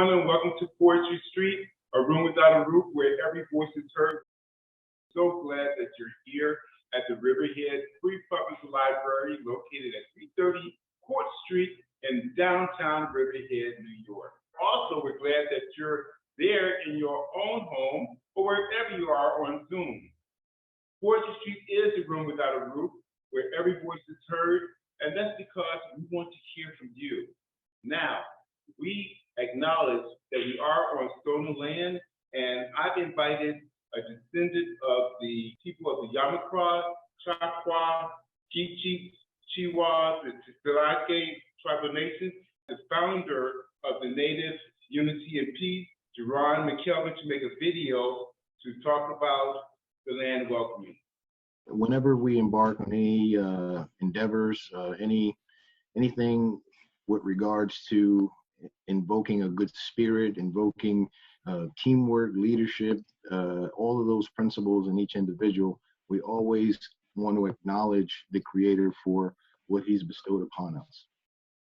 everyone, and welcome to Poetry Street, a room without a roof where every voice is heard. So glad that you're here at the Riverhead Free Public Library located at 330 Court Street in downtown Riverhead, New York. Also, we're glad that you're there in your own home or wherever you are on Zoom. Poetry Street is a room without a roof where every voice is heard, and that's because we want to hear from you. Now, we acknowledge that we are on stolen land, and I've invited a descendant of the people of the Yamakwa, Chakwa, Chichi, Chiwa, the Tsilake tribal nations, the founder of the Native Unity and Peace, Jerron McKelvin, to make a video to talk about the land welcoming. Whenever we embark on any endeavors, anything with regards to invoking a good spirit, invoking teamwork, leadership, all of those principles in each individual, we always want to acknowledge the Creator for what He's bestowed upon us.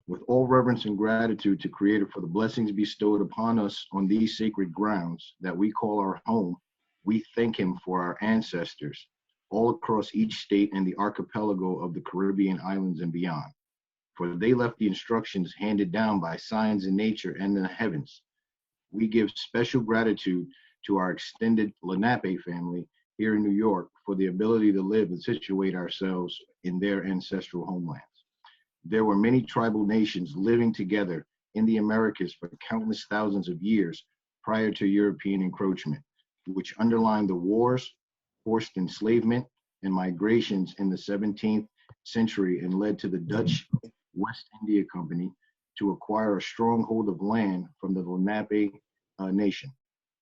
With all reverence and gratitude to Creator for the blessings bestowed upon us on these sacred grounds that we call our home, we thank Him for our ancestors all across each state and the archipelago of the Caribbean islands and beyond. For they left the instructions handed down by signs in nature and in the heavens. We give special gratitude to our extended Lenape family here in New York for the ability to live and situate ourselves in their ancestral homelands. There were many tribal nations living together in the Americas for countless thousands of years prior to European encroachment, which underlined the wars, forced enslavement, and migrations in the 17th century and led to the Dutch West India Company to acquire a stronghold of land from the Lenape nation.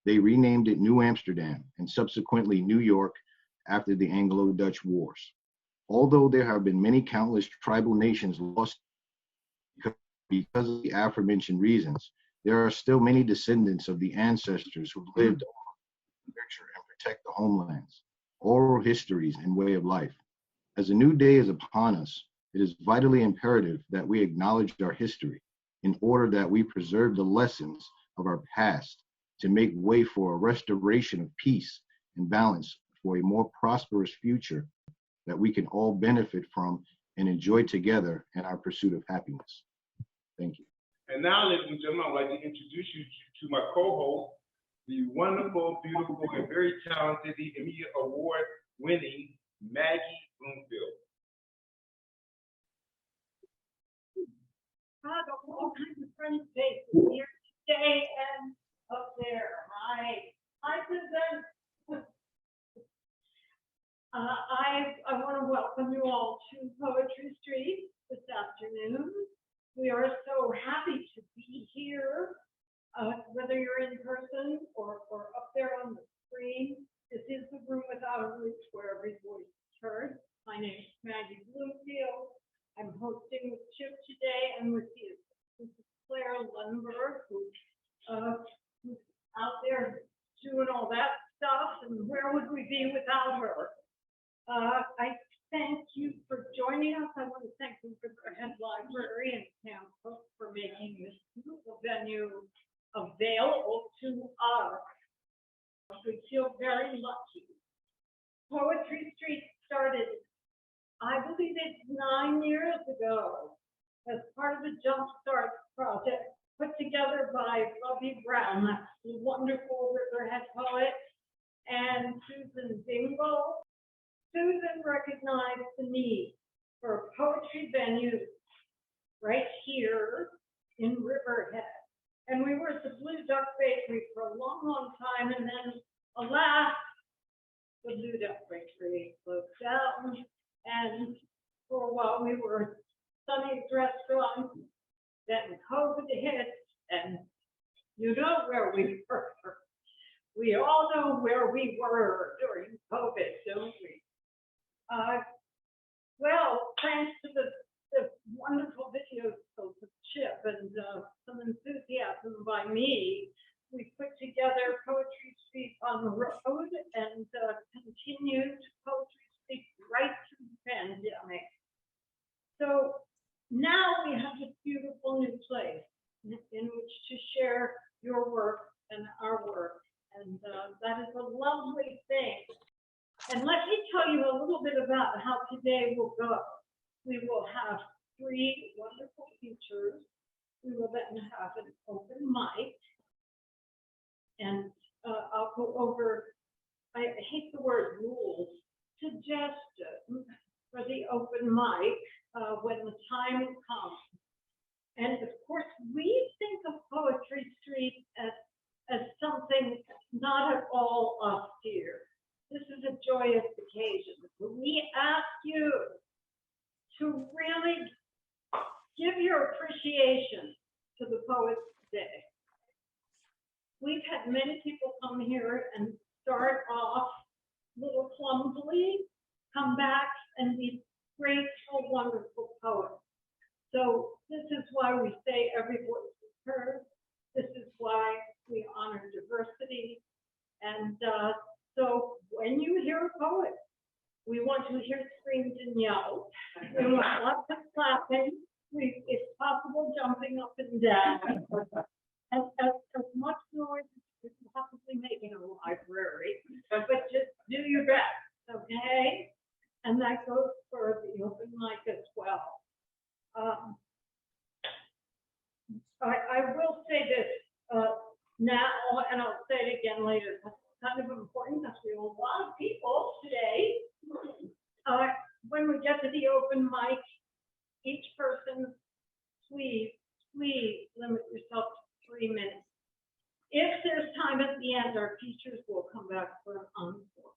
They renamed it New Amsterdam and subsequently New York after the Anglo-Dutch Wars. Although there have been many countless tribal nations lost because of the aforementioned reasons, there are still many descendants of the ancestors who lived on, nurture, and protect the homelands, oral histories, and way of life. As a new day is upon us, it is vitally imperative that we acknowledge our history in order that we preserve the lessons of our past to make way for a restoration of peace and balance for a more prosperous future that we can all benefit from and enjoy together in our pursuit of happiness. Thank you. And now, ladies and gentlemen, I'd like to introduce you to my co-host, the wonderful, beautiful, and very talented, the Emmy Award-winning Maggie Bloomfield. All kinds of friends faces here today and up there. I present. I want to welcome you all to Poetry Street this afternoon. We are so happy to be here, whether you're in person or up there on the screen. This is the room without a roof where every voice is heard. My name is Maggie Bloomfield. I'm hosting with Chip today and with the Claire Lundberg, who's out there doing all that stuff. And where would we be without her? I thank you for joining us. I want to thank the Riverhead Library and Tampa for making this beautiful venue available to us. We feel very lucky. Poetry Street started, I believe it's 9 years ago, as part of the Jumpstart project put together by Bobby Brown, the wonderful Riverhead poet, and Susan Dingle. Susan recognized the need for a poetry venue right here in Riverhead. And we were at the Blue Duck Bakery for a long, long time, and then, alas, the Blue Duck Bakery closed down. And for a while, we were Sunny's Restaurant. Then COVID hit, and you know where we were. We all know where we were during COVID, don't we? Well, thanks to the wonderful videos of Chip and some enthusiasm by me, we put together Poetry Street on the road and continued Poetry Street right through the pandemic. So now we have this beautiful new place in which to share your work and our work. And that is a lovely thing. And let me tell you a little bit about how today will go. We will have 3 wonderful features. We will then have an open mic. And I'll go over, I hate the word rules, suggestions for the open mic when the time comes. And of course, we think of Poetry Street as something not at all austere. This is a joyous occasion. We ask you to really give your appreciation to the Poets' Day. We've had many people come here and start off a little clumsily, come back and be graceful, wonderful poets. So this is why we say every voice is heard. This is why we honor diversity. And so when you hear a poet, we want to hear screams and yells. We want lots of clapping. If possible, jumping up and down. As much noise as you can possibly make in a library, but just do your best, okay? And that goes for the open mic as well. I will say this now, and I'll say it again later. It's kind of important because we have a lot of people today. When we get to the open mic, each person, please limit yourself to 3 minutes. If there's time at the end, our teachers will come back for an encore.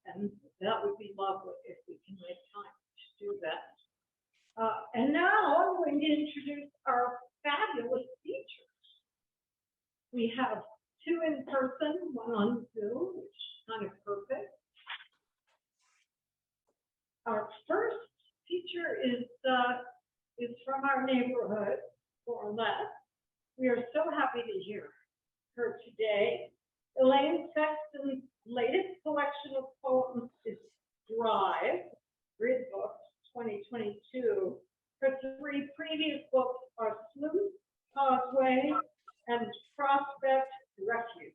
And that would be lovely if we can make time to do that. And now I'm going to introduce our fabulous teachers. We have 2 in person, 1 on Zoom, which is kind of perfect. Our first teacher is from our neighborhood, more or less. We are so happy to hear her today. Elaine Sexton's latest collection of poems is Drive, Grid Books 2022. Her 3 previous books are Sleuth, Causeway, and Prospect Refuge.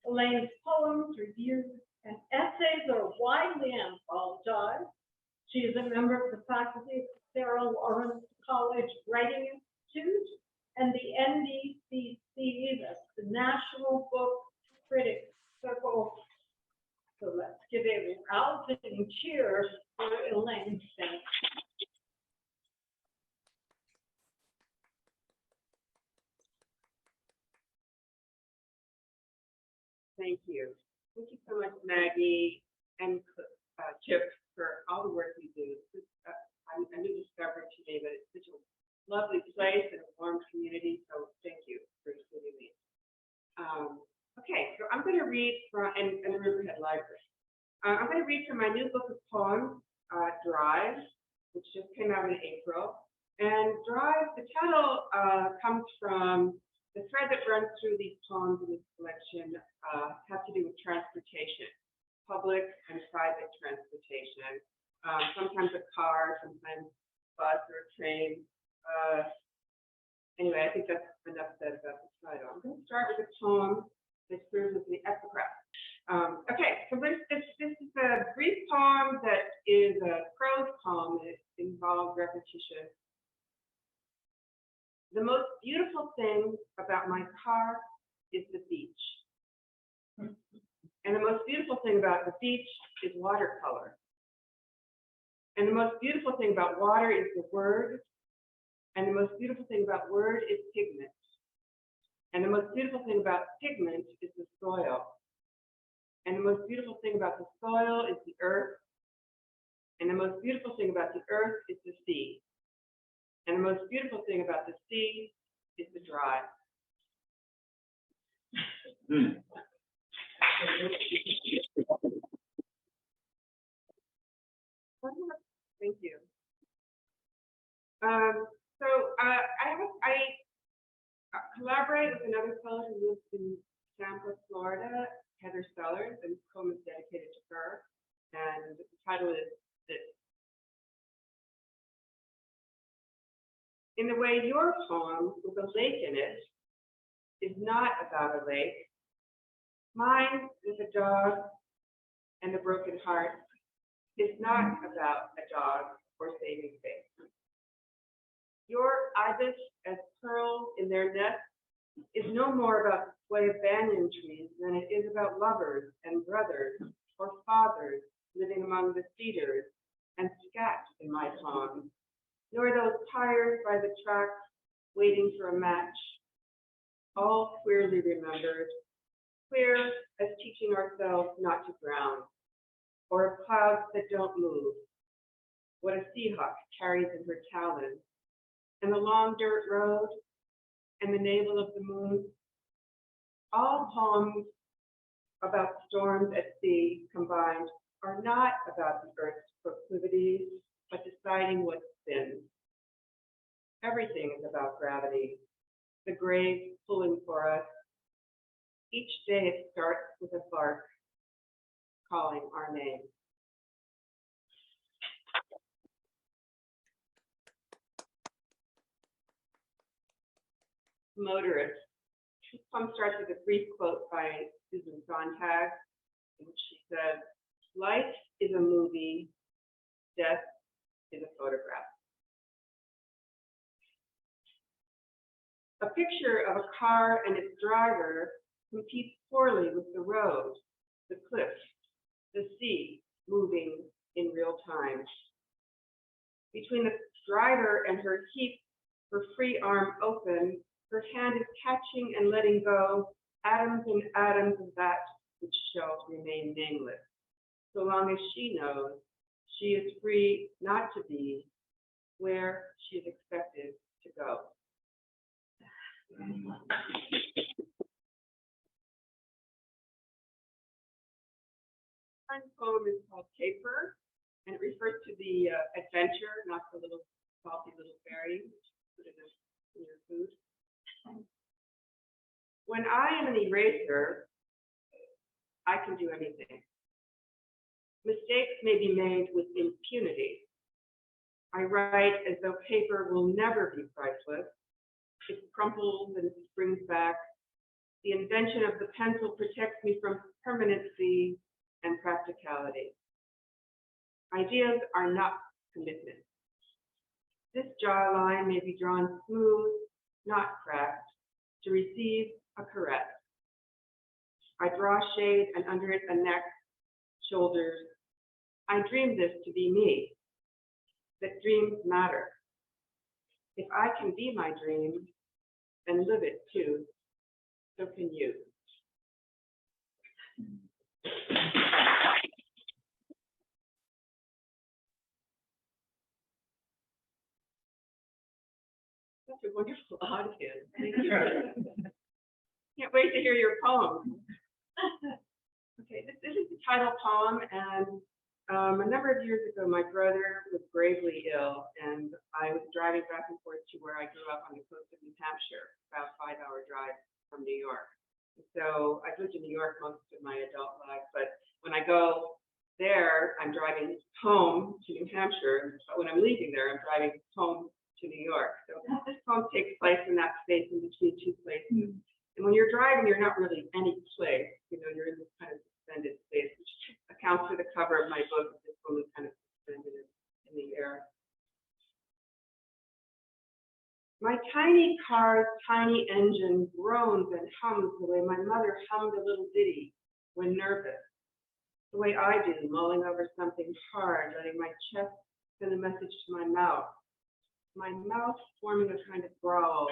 Elaine's poems, reviews, and essays are widely anthologized. She is a member of the faculty of the Sarah Lawrence College Writing Institute and the NBCC, that's the National Book Critics Circle. So let's give a rousing cheer for Elaine Sexton. Thank you. Thank you so much, Maggie and Chip, for all the work you do. I'm a new discovery today, but it's such a lovely place and a warm community, so thank you for including me. Okay, so I'm going to read from, and the Riverhead Library. I'm going to read from my new book of poems, Drive, which just came out in April. And Drive, the title comes from the thread that runs through these poems in this collection has to do with transportation, public and private transportation. Sometimes a car, sometimes bus or train. Anyway, I think that's enough said about the title. I'm going to start with a poem that serves as the epigraph. Okay, so this is a brief poem that is a prose poem. It involves repetition. The most beautiful thing about my car is the beach. And the most beautiful thing about the beach is watercolor. And the most beautiful thing about water is the word. And the most beautiful thing about word is pigment. And the most beautiful thing about pigment is the soil. And the most beautiful thing about the soil is the earth. And the most beautiful thing about the earth is the sea. And the most beautiful thing about the sea is the drive. Thank you. I collaborate with another fellow who lives in Tampa, Florida, Heather Sellers, and this poem is dedicated to her. And the title is this. In the way your poem, with a lake in it, is not about a lake. Mine, with a dog and a broken heart, is not about a dog or saving face. Your ibis as pearls in their nest is no more about the sway of banyan trees than it is about lovers and brothers or fathers living among the cedars and scat in my pond, nor those tired by the tracks waiting for a match, all queerly remembered, queer as teaching ourselves not to drown, or of clouds that don't move, what a seahawk carries in her talons, and the long dirt road, and the navel of the moon, all poems about storms at sea combined are not about the earth's proclivities, but deciding what spins. Everything is about gravity, the grave pulling for us. Each day it starts with a bark calling our name. Motorist. This poem starts with a brief quote by Susan Sontag, in which she says, "Life is a movie, death is a photograph." A picture of a car and its driver competes poorly with the road, the cliff, the sea moving in real time. Between the driver and her keep her free arm open, her hand is catching and letting go atoms and atoms of that which shall remain nameless, so long as she knows she is free not to be where she is expected to go. One poem is called Caper, and it refers to the adventure, not the little salty little fairy, which you put in your food. When I am an eraser, I can do anything. Mistakes may be made with impunity. I write as though paper will never be priceless. It crumples and springs back. The invention of the pencil protects me from permanency and practicality. Ideas are not commitments. This jawline may be drawn smooth, not cracked, to receive a caress. I draw shade and under it a neck, shoulders. I dream this to be me, that dreams matter. If I can be my dream and live it too, so can you. Such a wonderful audience. Thank you. Can't wait to hear your poem. Okay, this is the title poem, and a number of years ago, my brother was gravely ill, and I was driving back and forth to where I grew up on the coast of New Hampshire, about a 5-hour drive from New York. And so I've lived in New York most of my adult life, but when I go there, I'm driving home to New Hampshire, but when I'm leaving there, I'm driving home to New York. So this poem takes place in that space in between two places. And when you're driving, you're not really any place. You know, you're in this kind of suspended space, which accounts for the cover of my book. This woman kind of suspended in the air. My tiny car's tiny engine groans and hums the way my mother hummed a little ditty when nervous, the way I do, mulling over something hard, letting my chest send a message to my mouth forming a kind of growl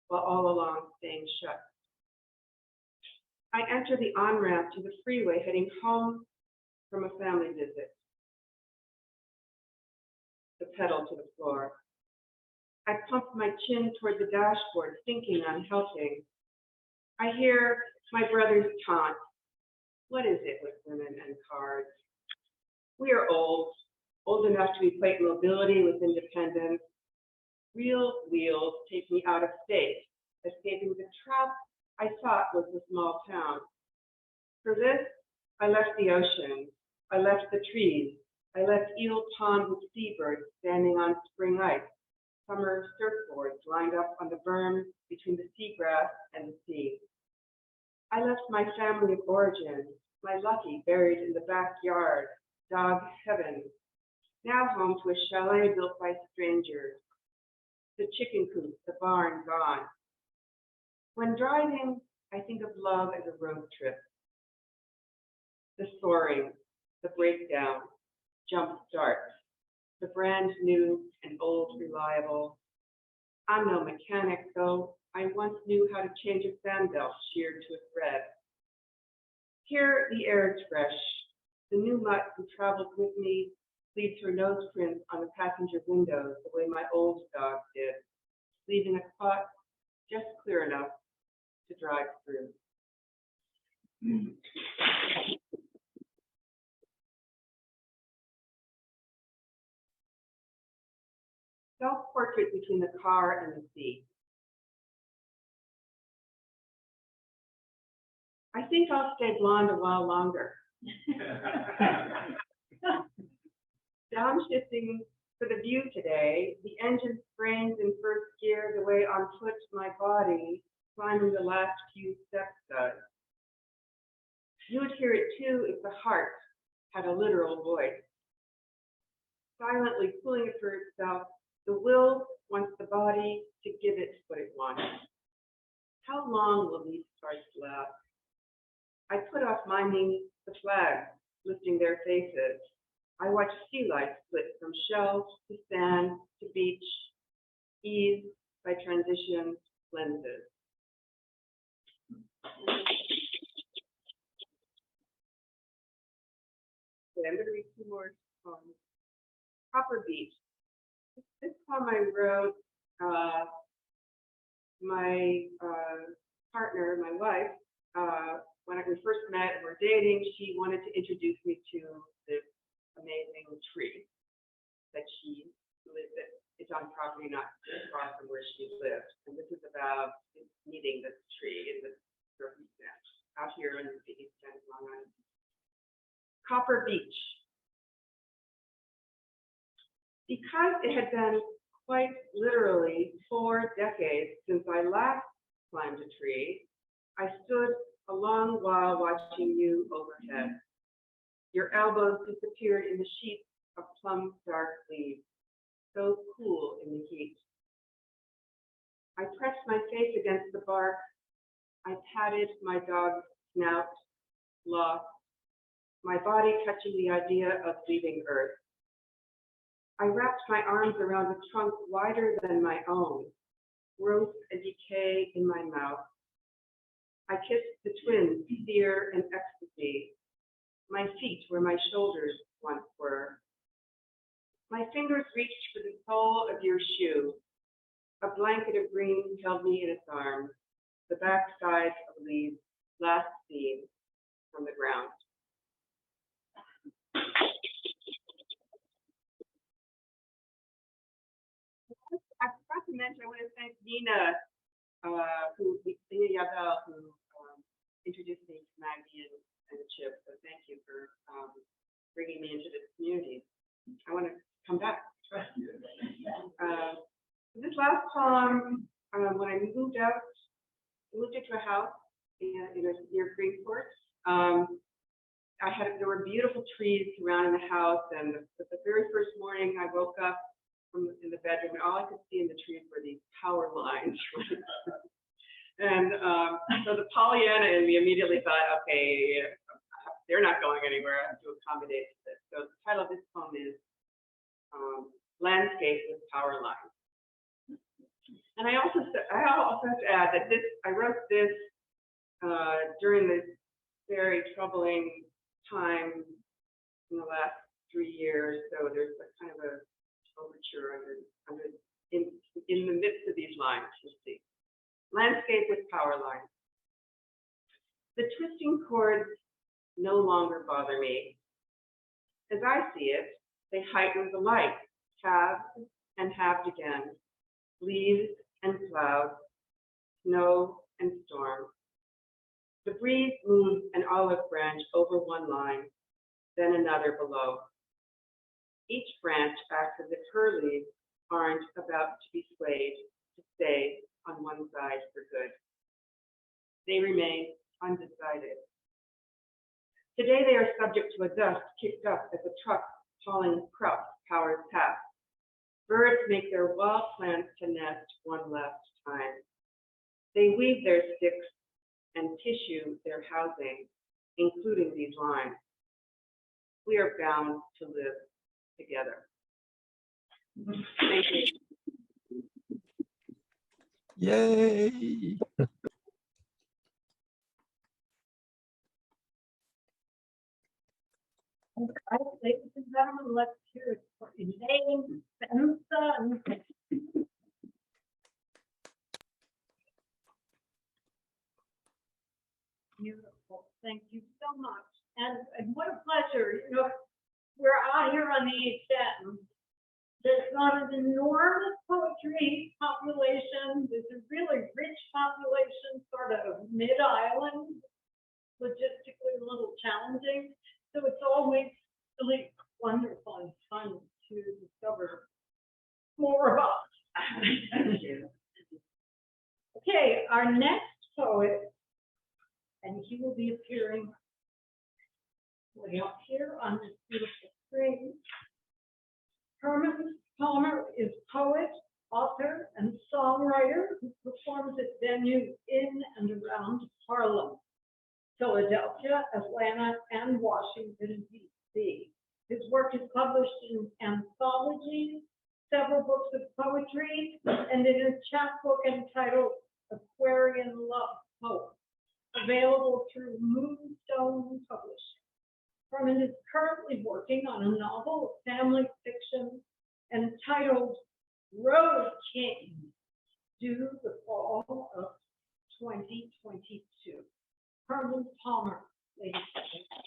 while all along staying shut. I enter the on-ramp to the freeway heading home from a family visit. The pedal to the floor. I pump my chin toward the dashboard, thinking I'm helping. I hear my brother's taunt. What is it with women and cars? We are old enough to equate mobility with independence. Real wheels take me out of state, escaping the trap I thought was the small town. For this, I left the ocean. I left the trees. I left Eel Pond with seabirds standing on spring ice, summer surfboards lined up on the berm between the seagrass and the sea. I left my family of origin, my Lucky buried in the backyard, dog heaven, now home to a chalet built by strangers, the chicken coop, the barn gone. When driving, I think of love as a road trip. The soaring, the breakdown, jump start, the brand new and old reliable. I'm no mechanic, though. I once knew how to change a fan belt sheared to a thread. Here, the air is fresh. The new mutt who traveled with me leaves her nose prints on the passenger windows the way my old dog did, leaving a spot just clear enough to drive through. Self-portrait between the car and the sea. I think I'll stay blonde a while longer. Downshifting for the view today, the engine sprains in first gear the way on foot my body climbing the last few steps does. You would hear it too if the heart had a literal voice. Silently pulling it for itself, the will wants the body to give it what it wants. How long will these starts last? I put off minding the flags lifting their faces. I watch sea life split from shell to sand to beach, eased by transition lenses. Okay, I'm going to read two more poems. Copper Beach. This poem I wrote, my partner, my wife, when we first met and were dating, she wanted to introduce me to this amazing tree that she lived at. It's on property not far from where she lived. And this is about meeting this tree in this circumstance out here in the east end of Long Island. Copper Beach. Because it had been quite literally 4 decades since I last climbed a tree, I stood a long while watching you overhead. Your elbows disappeared in the sheets of plum dark leaves, so cool in the heat. I pressed my face against the bark. I patted my dog's snout, lost, my body touching the idea of leaving Earth. I wrapped my arms around a trunk wider than my own, growth and decay in my mouth. I kissed the twins, fear and ecstasy, my feet where my shoulders once were. My fingers reached for the sole of your shoe. A blanket of green held me in its arms, the backside of leaves last seen from the ground. I forgot to mention, I want to thank Nina, Nina Yabel, who introduced me to Maggie and Chip. So thank you for bringing me into this community. I want to come back. This last poem, when I moved into a house near Greenport. There were beautiful trees surrounding the house, and the very first morning I woke up in the bedroom, and all I could see in the trees were these power lines. And so the Pollyanna in me immediately thought, okay, they're not going anywhere. I have to accommodate this. So the title of this poem is Landscape with Power Lines. And I also have to add that I wrote this during this very troubling time in the last 3 years. So there's a kind of a overture in the midst of these lines. You'll see. Landscape with power lines. The twisting chords no longer bother me. As I see it, they heighten the light, halved and halved again, leaves and clouds, snow and storm. The breeze moves an olive branch over one line, then another below. Each branch acts as if her leaves aren't about to be swayed to stay on one side for good. They remain undecided. Today they are subject to a dust kicked up as a truck hauling crops powers past. Birds make their wild plans to nest one last time. They weave their sticks and tissue their housing, including these lines. We are bound to live together. Thank you. Yay! Okay, ladies and gentlemen, let's hear it for Elaine Benson. Beautiful, thank you so much. And what a pleasure, you know, we're out here on the East End. There's not an enormous poetry population. There's a really rich population, sort of mid-island, logistically a little challenging. So it's always really wonderful and fun to discover more about. Thank you. Okay, our next poet, and he will be appearing way up here on this beautiful screen. Hermond Palmer is poet, author, and songwriter who performs at venues in and around Harlem, Philadelphia, Atlanta, and Washington, D.C. His work is published in anthologies, several books of poetry, and in a chapbook entitled Aquarian Love Poem, available through Moonstone Publishing. Hermond is currently working on a novel of family fiction entitled Road King, due the fall of 2022. Hermond Palmer, ladies and gentlemen.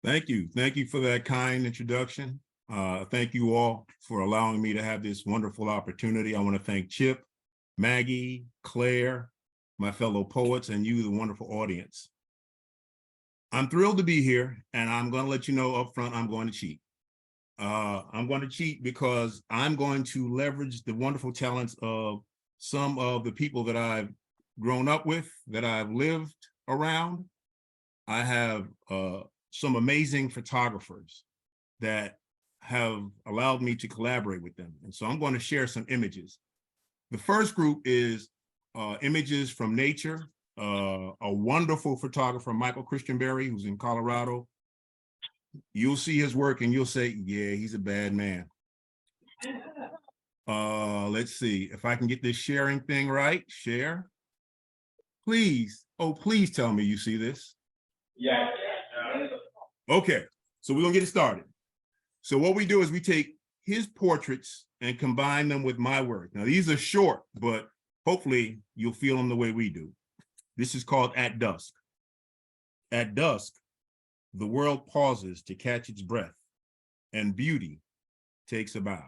Thank you. Thank you for that kind introduction. Thank you all for allowing me to have this wonderful opportunity. I want to thank Chip, Maggie, Claire, my fellow poets, and you, the wonderful audience. I'm thrilled to be here, and I'm going to let you know up front, I'm going to cheat. I'm going to cheat because I'm going to leverage the wonderful talents of some of the people that I've grown up with, that I've lived around. I have some amazing photographers that have allowed me to collaborate with them. And so I'm going to share some images. The first group is images from nature. A wonderful photographer, Michael Christianberry, who's in Colorado. You'll see his work and you'll say, yeah, he's a bad man. Let's see if I can get this sharing thing right. Share. Please. Oh, please tell me you see this. Yeah. Okay, so we're gonna get it started. So what we do is we take his portraits and combine them with my work. Now these are short, but hopefully you'll feel them the way we do. This is called At Dusk. At dusk, the world pauses to catch its breath, and beauty takes a bow.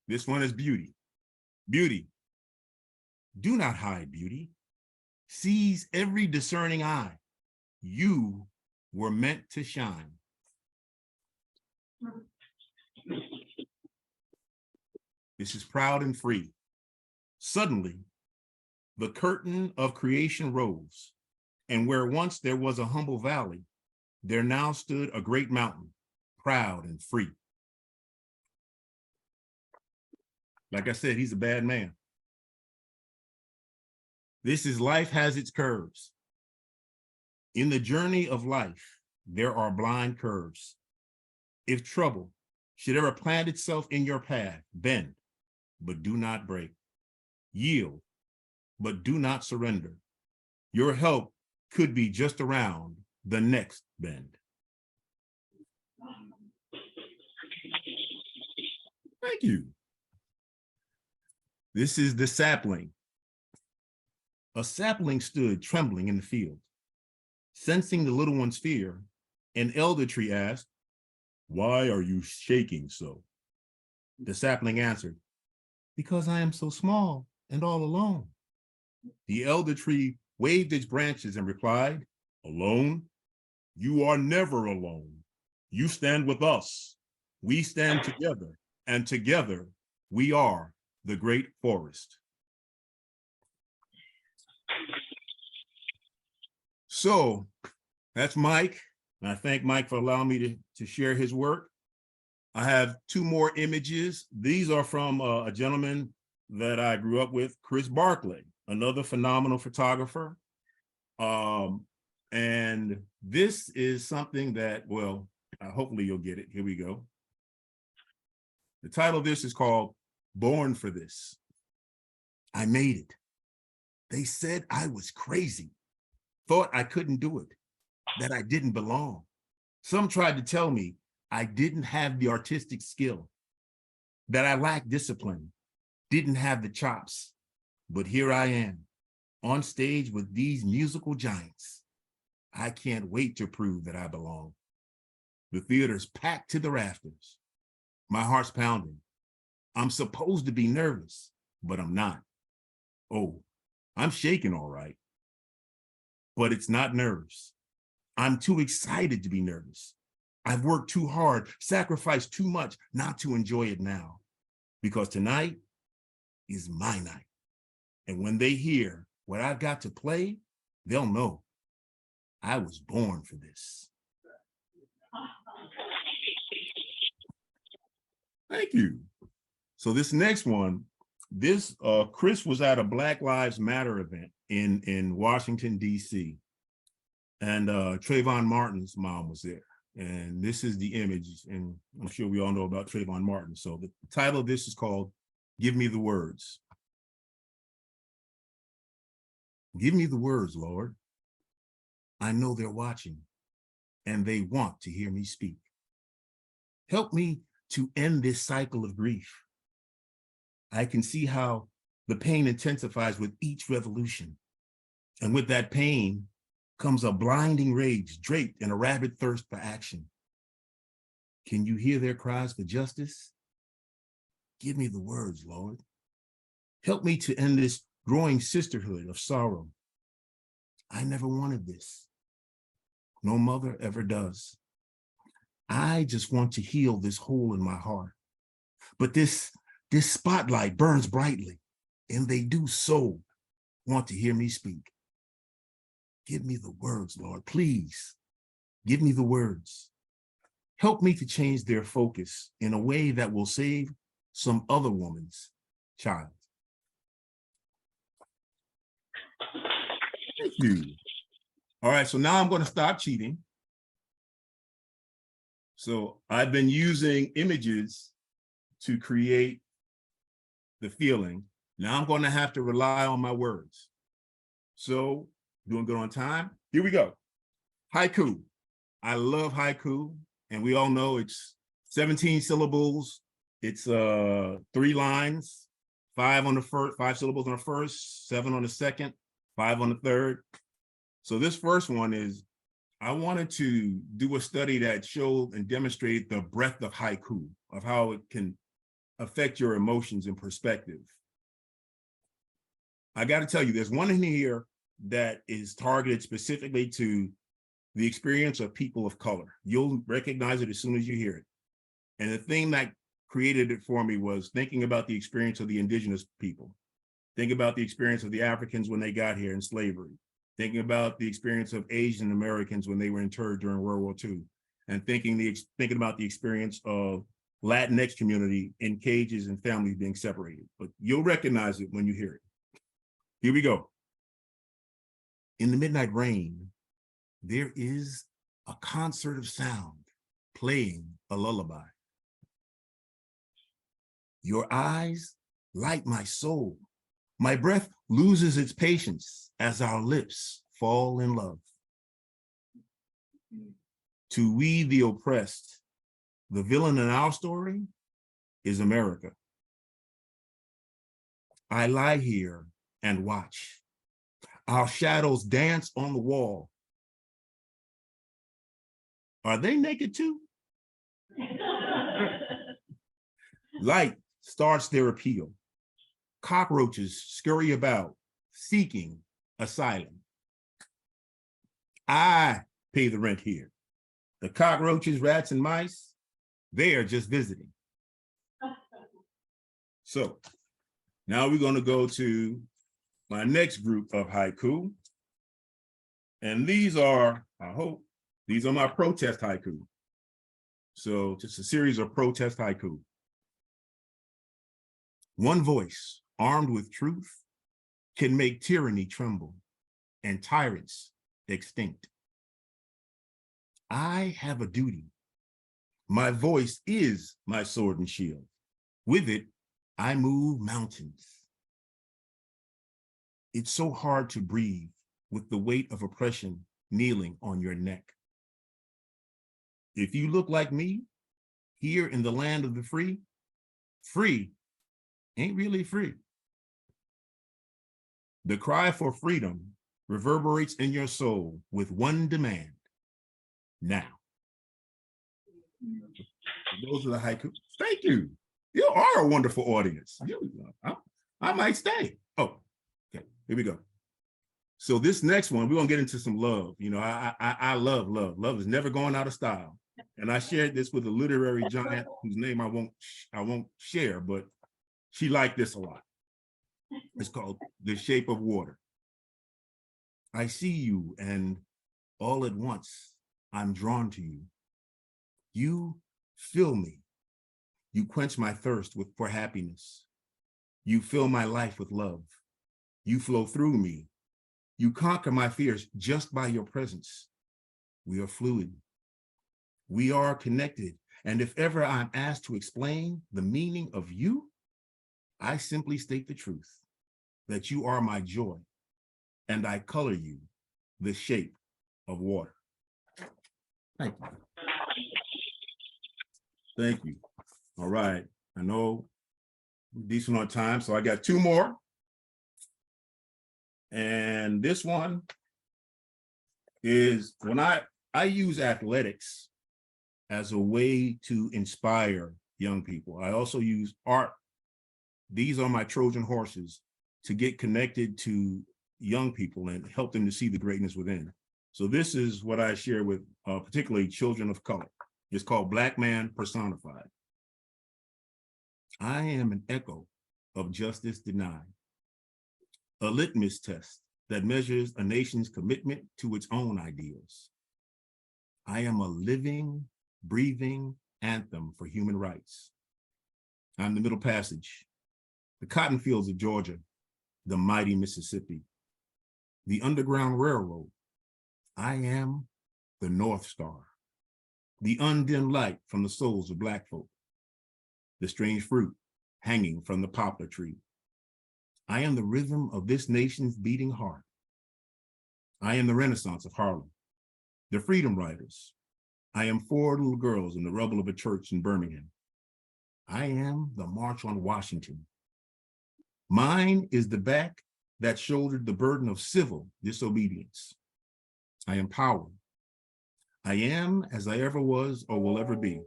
This one is beauty. Beauty. Do not hide beauty. Seize every discerning eye. You were meant to shine. This is proud and free. Suddenly, the curtain of creation rose, and where once there was a humble valley, there now stood a great mountain, proud and free. Like I said, he's a bad man. This is life has its curves. In the journey of life, there are blind curves. If trouble should ever plant itself in your path, bend, but do not break. Yield, but do not surrender. Your help could be just around the next bend. Thank you. This is the sapling. A sapling stood trembling in the field. Sensing the little one's fear, an elder tree asked, "Why are you shaking so?" The sapling answered, "Because I am so small and all alone." The elder tree waved its branches and replied, "Alone? You are never alone. You stand with us. We stand together, and together we are the great forest. So that's Mike. And I thank Mike for allowing me to share his work. I have two more images. These are from a gentleman that I grew up with, Chris Barkley, another phenomenal photographer. And this is something that, well, hopefully you'll get it. Here we go. The title of this is called Born for This. I made it. They said I was crazy, thought I couldn't do it, that I didn't belong. Some tried to tell me I didn't have the artistic skill, that I lacked discipline, didn't have the chops. But here I am, on stage with these musical giants. I can't wait to prove that I belong. The theater's packed to the rafters. My heart's pounding. I'm supposed to be nervous, but I'm not. Oh, I'm shaking all right. But it's not nerves. I'm too excited to be nervous. I've worked too hard, sacrificed too much not to enjoy it now. Because tonight is my night. And when they hear what I've got to play, they'll know I was born for this. Thank you. So this next one, Chris was at a Black Lives Matter event in Washington, D.C. And Trayvon Martin's mom was there. And this is the image, and I'm sure we all know about Trayvon Martin. So the title of this is called Give Me the Words. Give me the words, Lord. I know they're watching, and they want to hear me speak. Help me to end this cycle of grief. I can see how the pain intensifies with each revolution. And with that pain comes a blinding rage draped in a rabid thirst for action. Can you hear their cries for justice? Give me the words, Lord. Help me to end this growing sisterhood of sorrow. I never wanted this. No mother ever does. I just want to heal this hole in my heart. But this spotlight burns brightly, and they do so want to hear me speak. Give me the words, Lord, please. Give me the words. Help me to change their focus in a way that will save some other woman's child. Thank you. All right, so now I'm going to stop cheating. So I've been using images to create the feeling. Now I'm going to have to rely on my words. So doing good on time. Here we go. Haiku. I love haiku, and we all know it's 17 syllables. It's 3 lines, 5 on the first, 5 syllables on the first, 7 on the second, 5 on the third. So this first one is, I wanted to do a study that showed and demonstrated the breadth of haiku, of how it can affect your emotions and perspective. I got to tell you, there's one in here that is targeted specifically to the experience of people of color. You'll recognize it as soon as you hear it. And the thing that created it for me was thinking about the experience of the indigenous people. Think about the experience of the Africans when they got here in slavery. Thinking about the experience of Asian Americans when they were interred during World War II. And thinking about the experience of Latinx community in cages and families being separated. But you'll recognize it when you hear it. Here we go. In the midnight rain, there is a concert of sound playing a lullaby. Your eyes light my soul. My breath loses its patience as our lips fall in love. To we the oppressed, the villain in our story is America. I lie here and watch. Our shadows dance on the wall. Are they naked too? Light starts their appeal. Cockroaches scurry about, seeking asylum. I pay the rent here. The cockroaches, rats, and mice, they are just visiting. So now we're going to go to my next group of haiku. And these are, I hope, these are my protest haiku. So just a series of protest haiku. One voice armed with truth can make tyranny tremble and tyrants extinct. I have a duty. My voice is my sword and shield. With it, I move mountains. It's so hard to breathe with the weight of oppression kneeling on your neck. If you look like me, here in the land of the free, free ain't really free. The cry for freedom reverberates in your soul with one demand: now. Those are the haiku. Thank you. You are a wonderful audience. I might stay. Oh, okay, here we go. So this next one, we're gonna get into some love. You know, I love love. Love is never going out of style. And I shared this with a literary giant whose name I won't share, but she liked this a lot. It's called The Shape of Water. I see you, and all at once, I'm drawn to you. You fill me. You quench my thirst for happiness. You fill my life with love. You flow through me. You conquer my fears just by your presence. We are fluid. We are connected. And if ever I'm asked to explain the meaning of you, I simply state the truth, that you are my joy, and I color you the shape of water. Thank you. Thank you. All right. I know I'm decent on time, so I got two more. And this one is when I use athletics as a way to inspire young people. I also use art. These are my Trojan horses to get connected to young people and help them to see the greatness within. So this is what I share with particularly children of color. It's called Black Man Personified. I am an echo of justice denied, a litmus test that measures a nation's commitment to its own ideals. I am a living, breathing anthem for human rights. I'm the Middle Passage, the cotton fields of Georgia, the mighty Mississippi, the Underground Railroad. I am the North Star, the undimmed light from the souls of Black folk, the strange fruit hanging from the poplar tree. I am the rhythm of this nation's beating heart. I am the Renaissance of Harlem, the Freedom Riders. I am 4 little girls in the rubble of a church in Birmingham. I am the March on Washington. Mine is the back that shouldered the burden of civil disobedience. I am power. I am, as I ever was or will ever be,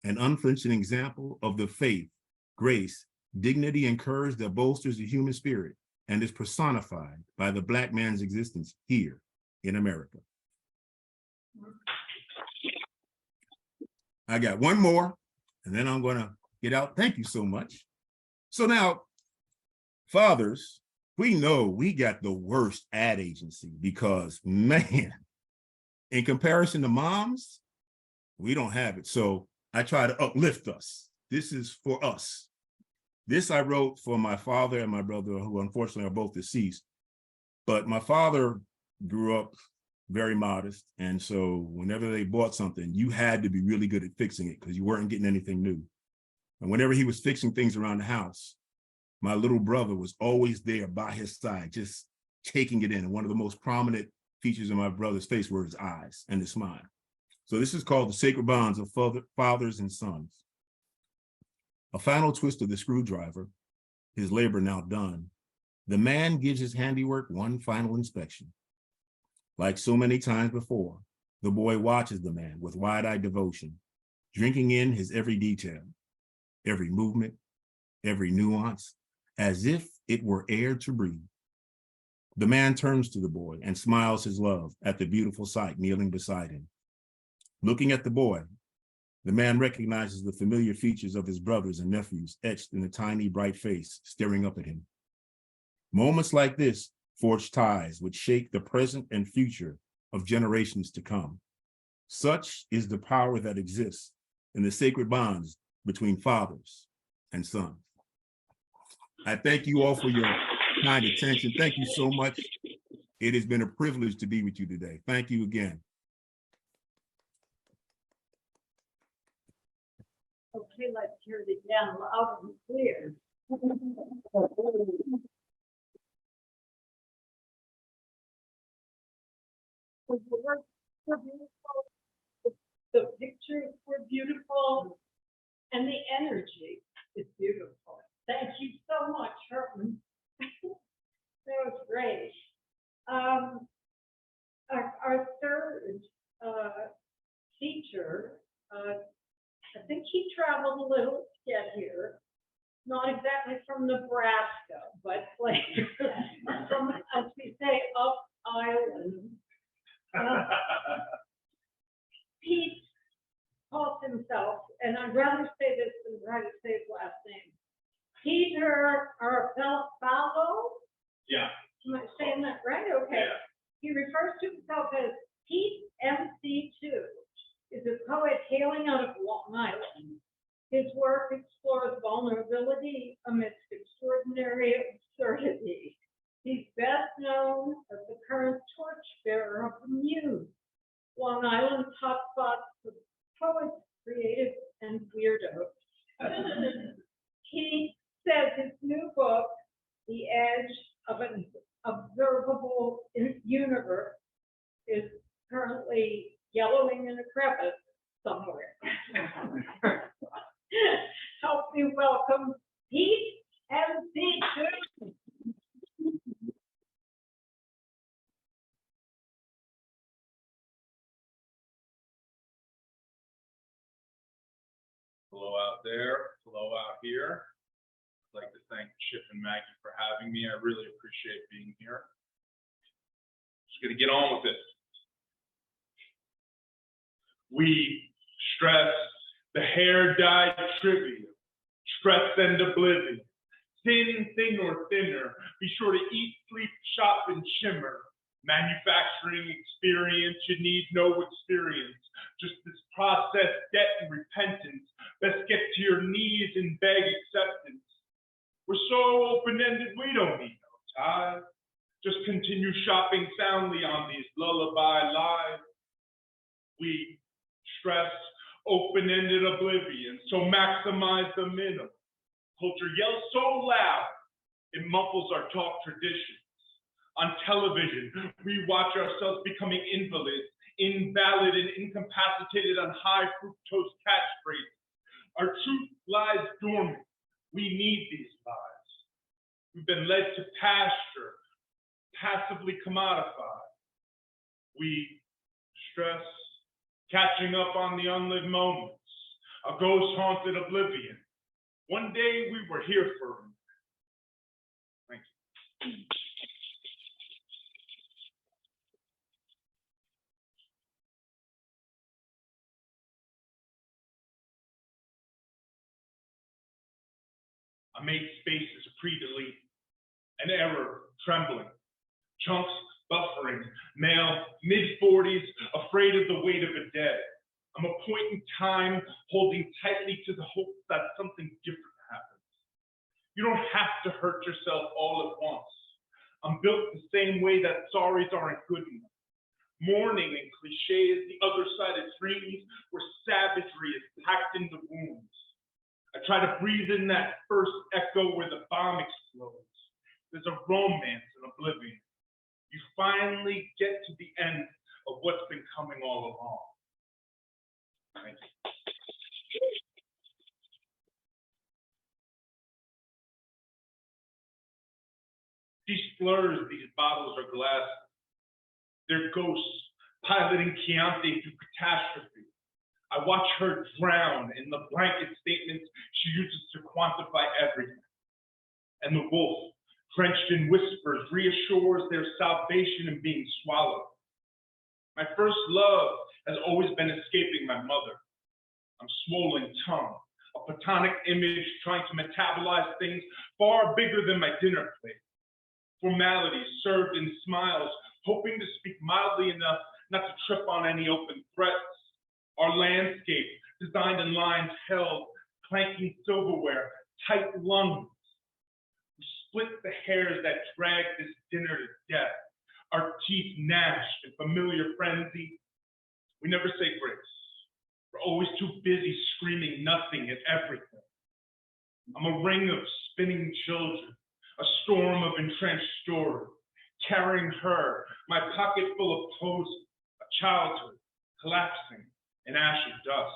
an unflinching example of the faith, grace, dignity, and courage that bolsters the human spirit and is personified by the Black man's existence here in America. I got one more, and then I'm gonna get out. Thank you so much. So now, fathers, we know we got the worst ad agency because, man, in comparison to moms, we don't have it. So I try to uplift us. This is for us. This I wrote for my father and my brother, who unfortunately are both deceased. But my father grew up very modest. And so whenever they bought something, you had to be really good at fixing it because you weren't getting anything new. And whenever he was fixing things around the house, my little brother was always there by his side, just taking it in. And one of the most prominent features of my brother's face were his eyes and his smile. So this is called The Sacred Bonds of Fathers and Sons. A final twist of the screwdriver, his labor now done, the man gives his handiwork one final inspection. Like so many times before, the boy watches the man with wide-eyed devotion, drinking in his every detail, every movement, every nuance, as if it were air to breathe. The man turns to the boy and smiles his love at the beautiful sight kneeling beside him. Looking at the boy, the man recognizes the familiar features of his brothers and nephews etched in the tiny, bright face staring up at him. Moments like this forge ties which shape the present and future of generations to come. Such is the power that exists in the sacred bonds between fathers and sons. I thank you all for your kind attention. Thank you so much. It has been a privilege to be with you today. Thank you again. Okay, let's hear it again, loud and clear. The words were beautiful, the pictures were beautiful, and the energy is beautiful. Thank you so much, Hermond. That was great. Our third teacher, I think he traveled a little to get here. Not exactly from Nebraska, but like from, as we say, up island. Pete calls himself, and I'd rather say this than try to say his last name. Peter Arebalo? Yeah. Am I saying that right? Okay. Yeah. He refers to himself as Pete MC2, is a poet hailing out of Long Island. His work explores vulnerability amidst extraordinary absurdity. He's best known as the current torchbearer of the Muse, Long Island's hotspot for poets, creatives, and weirdos. He says his new book, The Edge of an Observable Universe, is currently yellowing in a crevice somewhere. Help me welcome Pete MC2. Hello out there, hello out here. I'd like to thank Chip and Maggie for having me. I really appreciate being here. Just gonna get on with it. We stress the hair dyed trivia, stress and oblivion. Thin, thin or thinner, be sure to eat, sleep, shop, and shimmer. Manufacturing experience, you need no experience. Just this process, debt, and repentance. Best get to your knees and beg acceptance. We're so open-ended, we don't need no ties. Just continue shopping soundly on these lullaby lives. We stress open-ended oblivion, so maximize the minimum. Culture yells so loud, it muffles our talk traditions. On television, we watch ourselves becoming invalids, invalid and incapacitated on high fructose catchphrases. Our truth lies dormant. We need these lies. We've been led to pasture, passively commodified. We stress catching up on the unlived moments, a ghost-haunted oblivion. One day we were here for them. Thank you. I made spaces pre-delete, an error trembling, chunks buffering, male, mid-40s, afraid of the weight of a dead. I'm a point in time holding tightly to the hope that something different happens. You don't have to hurt yourself all at once. I'm built the same way that sorries aren't good enough. Mourning and cliches, the other side of dreams where savagery is packed into wounds. I try to breathe in that first echo where the bomb explodes. There's a romance in oblivion. You finally get to the end of what's been coming all along. Thank you. These slurs, these bottles are glass. They're ghosts piloting Chianti through catastrophe. I watch her drown in the blanket statements she uses to quantify everything. And the wolf drenched in whispers, reassures their salvation in being swallowed. My first love has always been escaping my mother. I'm swollen tongue, a platonic image trying to metabolize things far bigger than my dinner plate. Formalities served in smiles, hoping to speak mildly enough not to trip on any open threats. Our landscape, designed in lines held, clanking silverware, tight lungs. We split the hairs that drag this dinner to death. Our teeth gnashed in familiar frenzy. We never say grace. We're always too busy screaming nothing at everything. I'm a ring of spinning children, a storm of entrenched story, carrying her, my pocket full of poses, a childhood collapsing in ashy dust.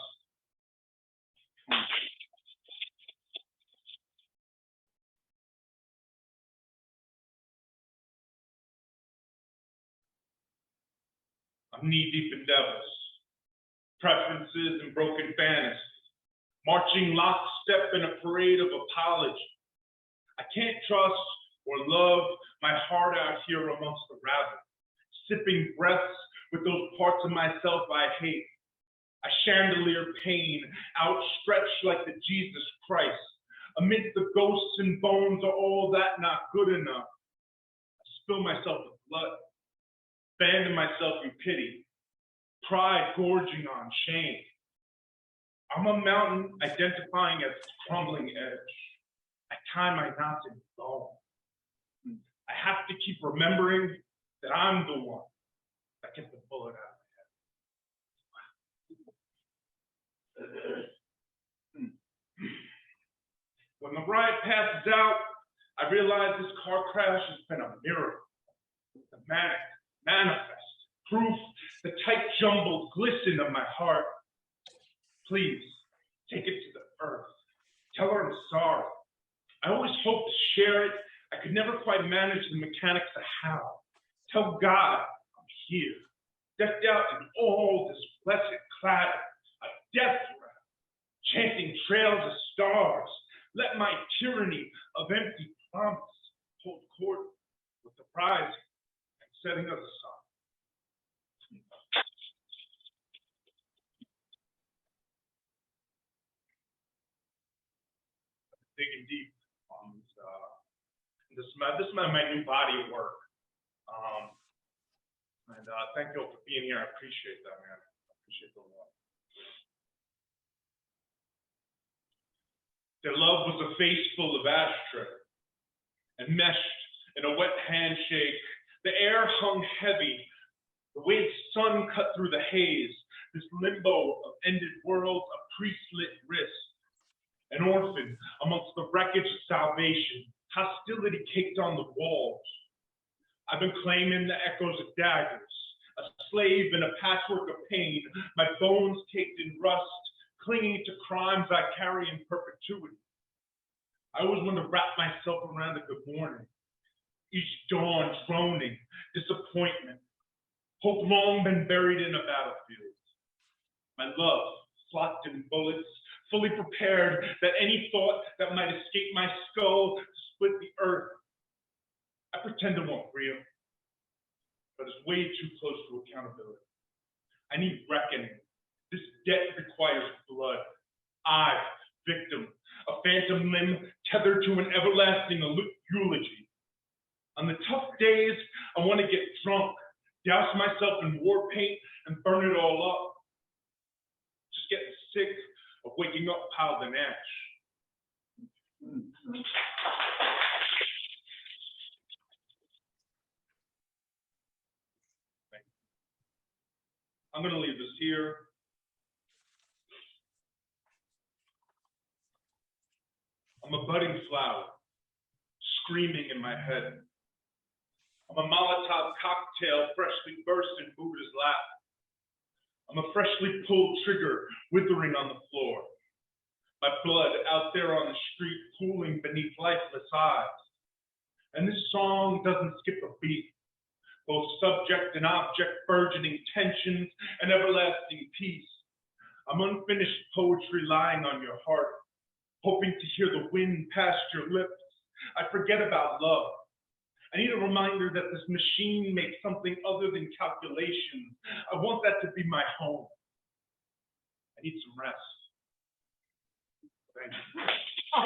I'm knee-deep in devils, preferences and broken fantasies, marching lockstep in a parade of apology. I can't trust or love my heart out here amongst the rabble, sipping breaths with those parts of myself I hate. A chandelier pane outstretched like the Jesus Christ. Amidst the ghosts and bones are all that not good enough. I spill myself with blood, abandon myself in pity, pride gorging on shame. I'm a mountain identifying as its crumbling edge. I tie my knots in bone. I have to keep remembering that I'm the one that gets the bullet out of my head. When the riot passes out, I realize this car crash has been a miracle. The manic, manifest, proof, the tight jumbled glisten of my heart. Please, take it to the earth. Tell her I'm sorry. I always hoped to share it. I could never quite manage the mechanics of how. Tell God I'm here, decked out in all this blessed clatter, a death rattle, chanting trails of stars. Let my tyranny of empty promise hold court with the rising and setting of the sun. Digging deep on this is my new body of work. Thank you all for being here. I appreciate that, man. I appreciate the love. Their love was a face full of ashtray, enmeshed in a wet handshake. The air hung heavy. The way the sun cut through the haze, this limbo of ended worlds, a priest-lit wrist. An orphan amongst the wreckage of salvation, hostility caked on the walls. I've been claiming the echoes of daggers, a slave in a patchwork of pain, my bones caked in rust, clinging to crimes I carry in perpetuity. I always want to wrap myself around a good morning, each dawn droning, disappointment, hope long been buried in a battlefield. My love, slocked in bullets, fully prepared that any thought that might escape my skull to split the earth. I pretend it won't real, but it's way too close to accountability. I need reckoning. This debt requires blood. I, victim, a phantom limb tethered to an everlasting eulogy. On the tough days, I want to get drunk, douse myself in war paint, and burn it all up. Just getting sick of waking up piled in ash. I'm going to leave this here. I'm a budding flower, screaming in my head. I'm a Molotov cocktail freshly burst in Buddha's lap. I'm a freshly pulled trigger withering on the floor. My blood out there on the street pooling beneath lifeless eyes. And this song doesn't skip a beat. Both subject and object, burgeoning tensions and everlasting peace. I'm unfinished poetry lying on your heart, hoping to hear the wind past your lips. I forget about love, I need a reminder that this machine makes something other than calculations. I want that to be my home. I need some rest. Thank you. All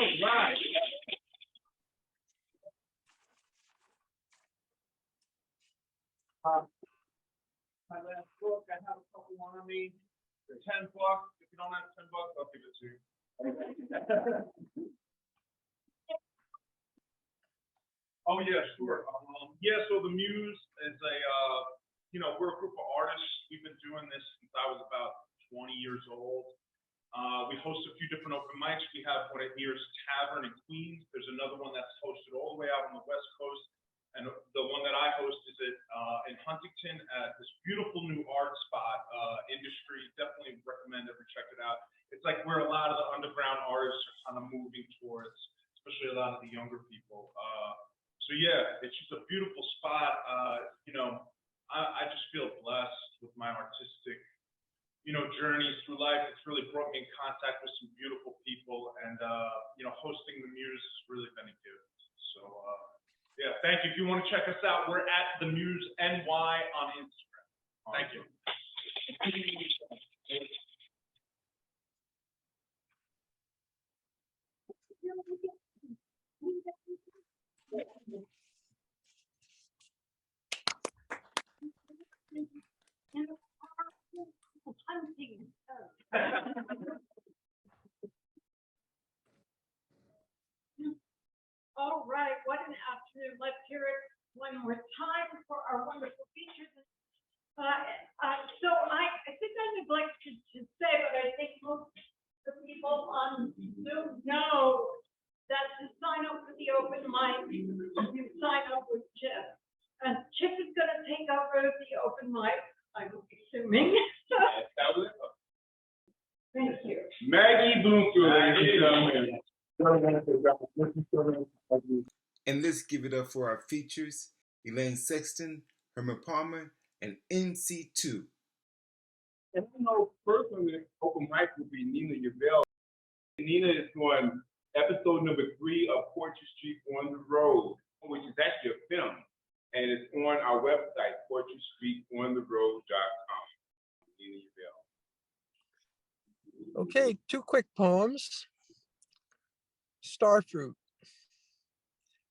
right. My last book, I have a couple on me. They're $10. If you don't have $10, I'll give it to you. Oh yeah, sure. Yeah, so the Muse is a, we're a group of artists. We've been doing this since I was about 20 years old. We host a few different open mics. We have one at Ears Tavern in Queens. There's another one that's hosted all the way out on the West Coast. And the one that I host is in Huntington at this beautiful new art spot, Industry. Definitely recommend everyone check it out. It's like where a lot of the underground artists are kind of moving towards, especially a lot of the younger people. So yeah, it's just a beautiful spot. I just feel blessed with my artistic, journeys through life. It's really brought me in contact with some beautiful people, and hosting the Muse has really been a gift. So yeah, thank you. If you want to check us out, we're at the Muse NY on Instagram. Thank you. All right, what an afternoon. Let's hear it one more time for our wonderful features. So I think I neglected to say, but I think most of the people on Zoom know that to sign up for the open mic, you sign up with Chip. And Chip is going to take over the open mic, I'm assuming. Thank you. Maggie Bloomfield, ladies and gentlemen. And let's give it up for our features, Elaine Sexton, Hermond Palmer, and NC2. And I know personally, open mic will be Nina Yabel. Nina is doing episode number 3 of Poetry Street on the Road, which is actually a film. And it's on our website, poetrystreetontheroad.com. Nina Yabel. Okay, 2 quick poems. Starfruit.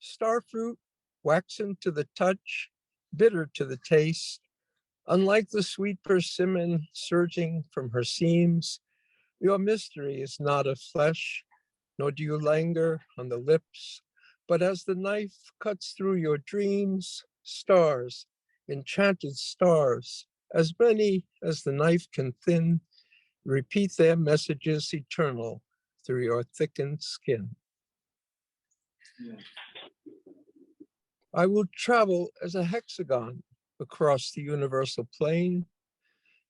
Starfruit, waxen to the touch, bitter to the taste. Unlike the sweet persimmon surging from her seams, your mystery is not of flesh, nor do you linger on the lips, but as the knife cuts through your dreams, stars, enchanted stars, as many as the knife can thin, repeat their messages eternal through your thickened skin. Yeah. I will travel as a hexagon across the universal plane,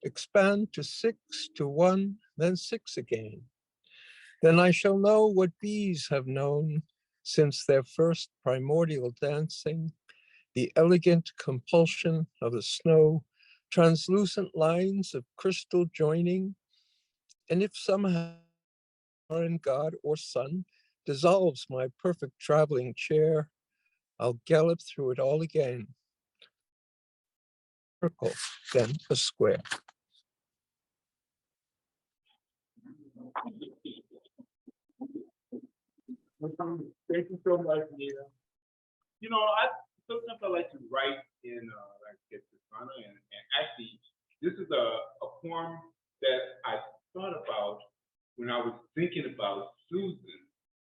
expand to 6 to 1, then 6 again. Then I shall know what bees have known since their first primordial dancing, the elegant compulsion of the snow, translucent lines of crystal joining, and if somehow foreign god or sun dissolves my perfect traveling chair, I'll gallop through it all again. Circle, then a square. Thank you so much, Nina. Sometimes I like to write in like Schizophrenia, and actually, this is a poem that I thought about when I was thinking about Susan.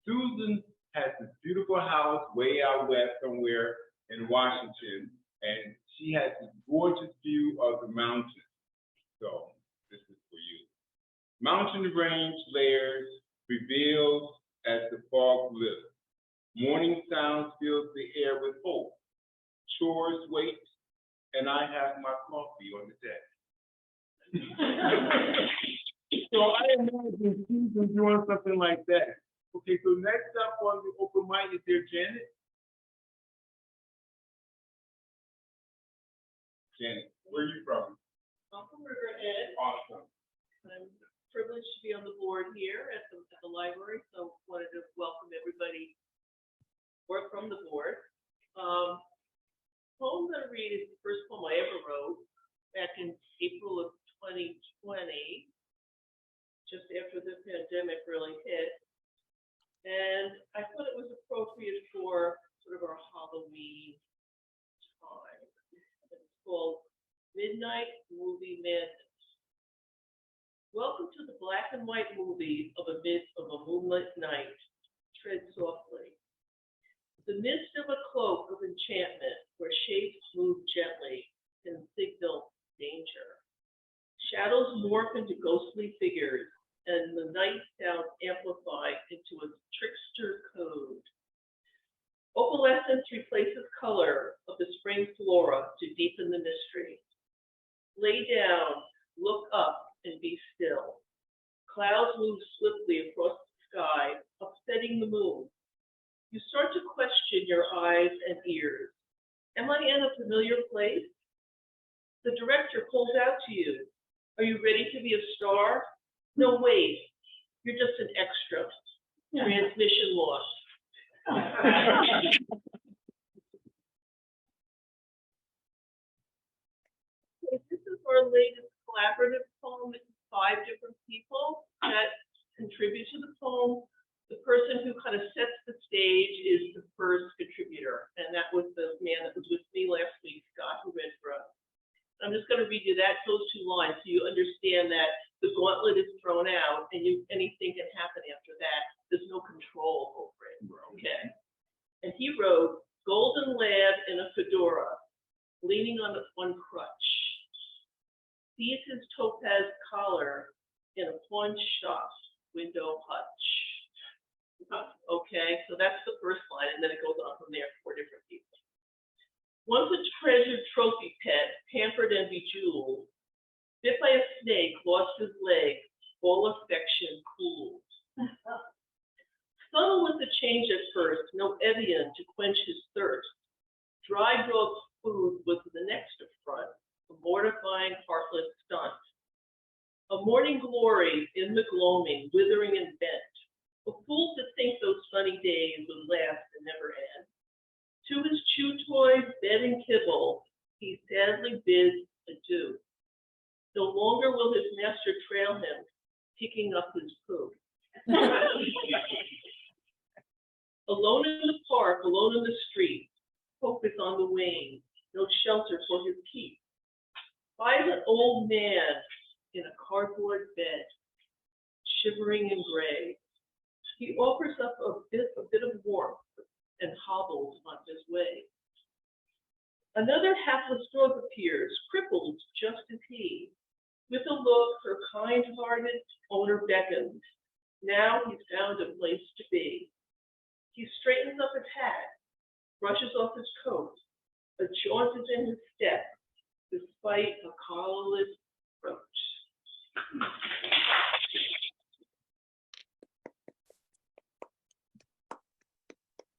Susan has this beautiful house way out west somewhere in Washington, and she has this gorgeous view of the mountains. So this is for you. Mountain range layers revealed as the fog lifts. Morning sounds fills the air with hope. Chores wait, and I have my coffee on the deck. So I imagine Susan doing something like that. Okay, so next up on the open mic is there Janet. Janet, where are you from? I'm from Riverhead. Awesome. I'm privileged to be on the board here at the library, so wanted to welcome everybody from the board. poem I'm going to read is the first poem I ever wrote back in April of 2020, just after the pandemic really hit. And I thought it was appropriate for sort of our Halloween time. It's called Midnight Movie Madness. Welcome to the black and white movie of a moonlit night. Tread softly. The mist of a cloak of enchantment where shapes move gently can signal danger. Shadows morph into ghostly figures, and the night sounds amplified into a trickster code. Opalescence replaces color of the spring flora to deepen the mystery. Lay down, look up, and be still. Clouds move swiftly across the sky, upsetting the moon. You start to question your eyes and ears. Am I in a familiar place? The director calls out to you. Are you ready to be a star? No, wait. You're just an extra. Transmission lost. This is our latest collaborative poem. It's 5 different people that contribute to the poem. The person who kind of sets the stage is the first contributor, and that was the man that was with me last week, Scott, who read for us. I'm just going to read you those 2 lines so you understand that the gauntlet is thrown out, and anything can happen after that. There's no control over it. Okay. And he wrote, "Golden lad in a fedora, leaning on one crutch, sees his topaz collar in a pawn shop window hutch." Okay, so that's the first line, and then it goes on from there, 4 different people. Once a treasured trophy pet, pampered and bejeweled, bit by a snake, lost his leg, all affection cooled. Subtle was the change at first, no Evian to quench his thirst. Dry dog food was the next affront, a mortifying, heartless stunt. A morning glory in the gloaming, withering and bent. A fool to think those sunny days would last and never end. To his chew toys, bed and kibble, he sadly bids adieu. No longer will his master trail him, picking up his poo. Alone in the park, alone in the street, hope is on the wane, no shelter for his keep. Finds an old man in a cardboard bed, shivering and gray. He offers up a bit of warmth and hobbles on his way. Another hapless dog appears, crippled just as he. With a look, her kind-hearted owner beckons. Now he's found a place to be. He straightens up his hat, brushes off his coat. A jaunt is in his step, despite a collarless approach.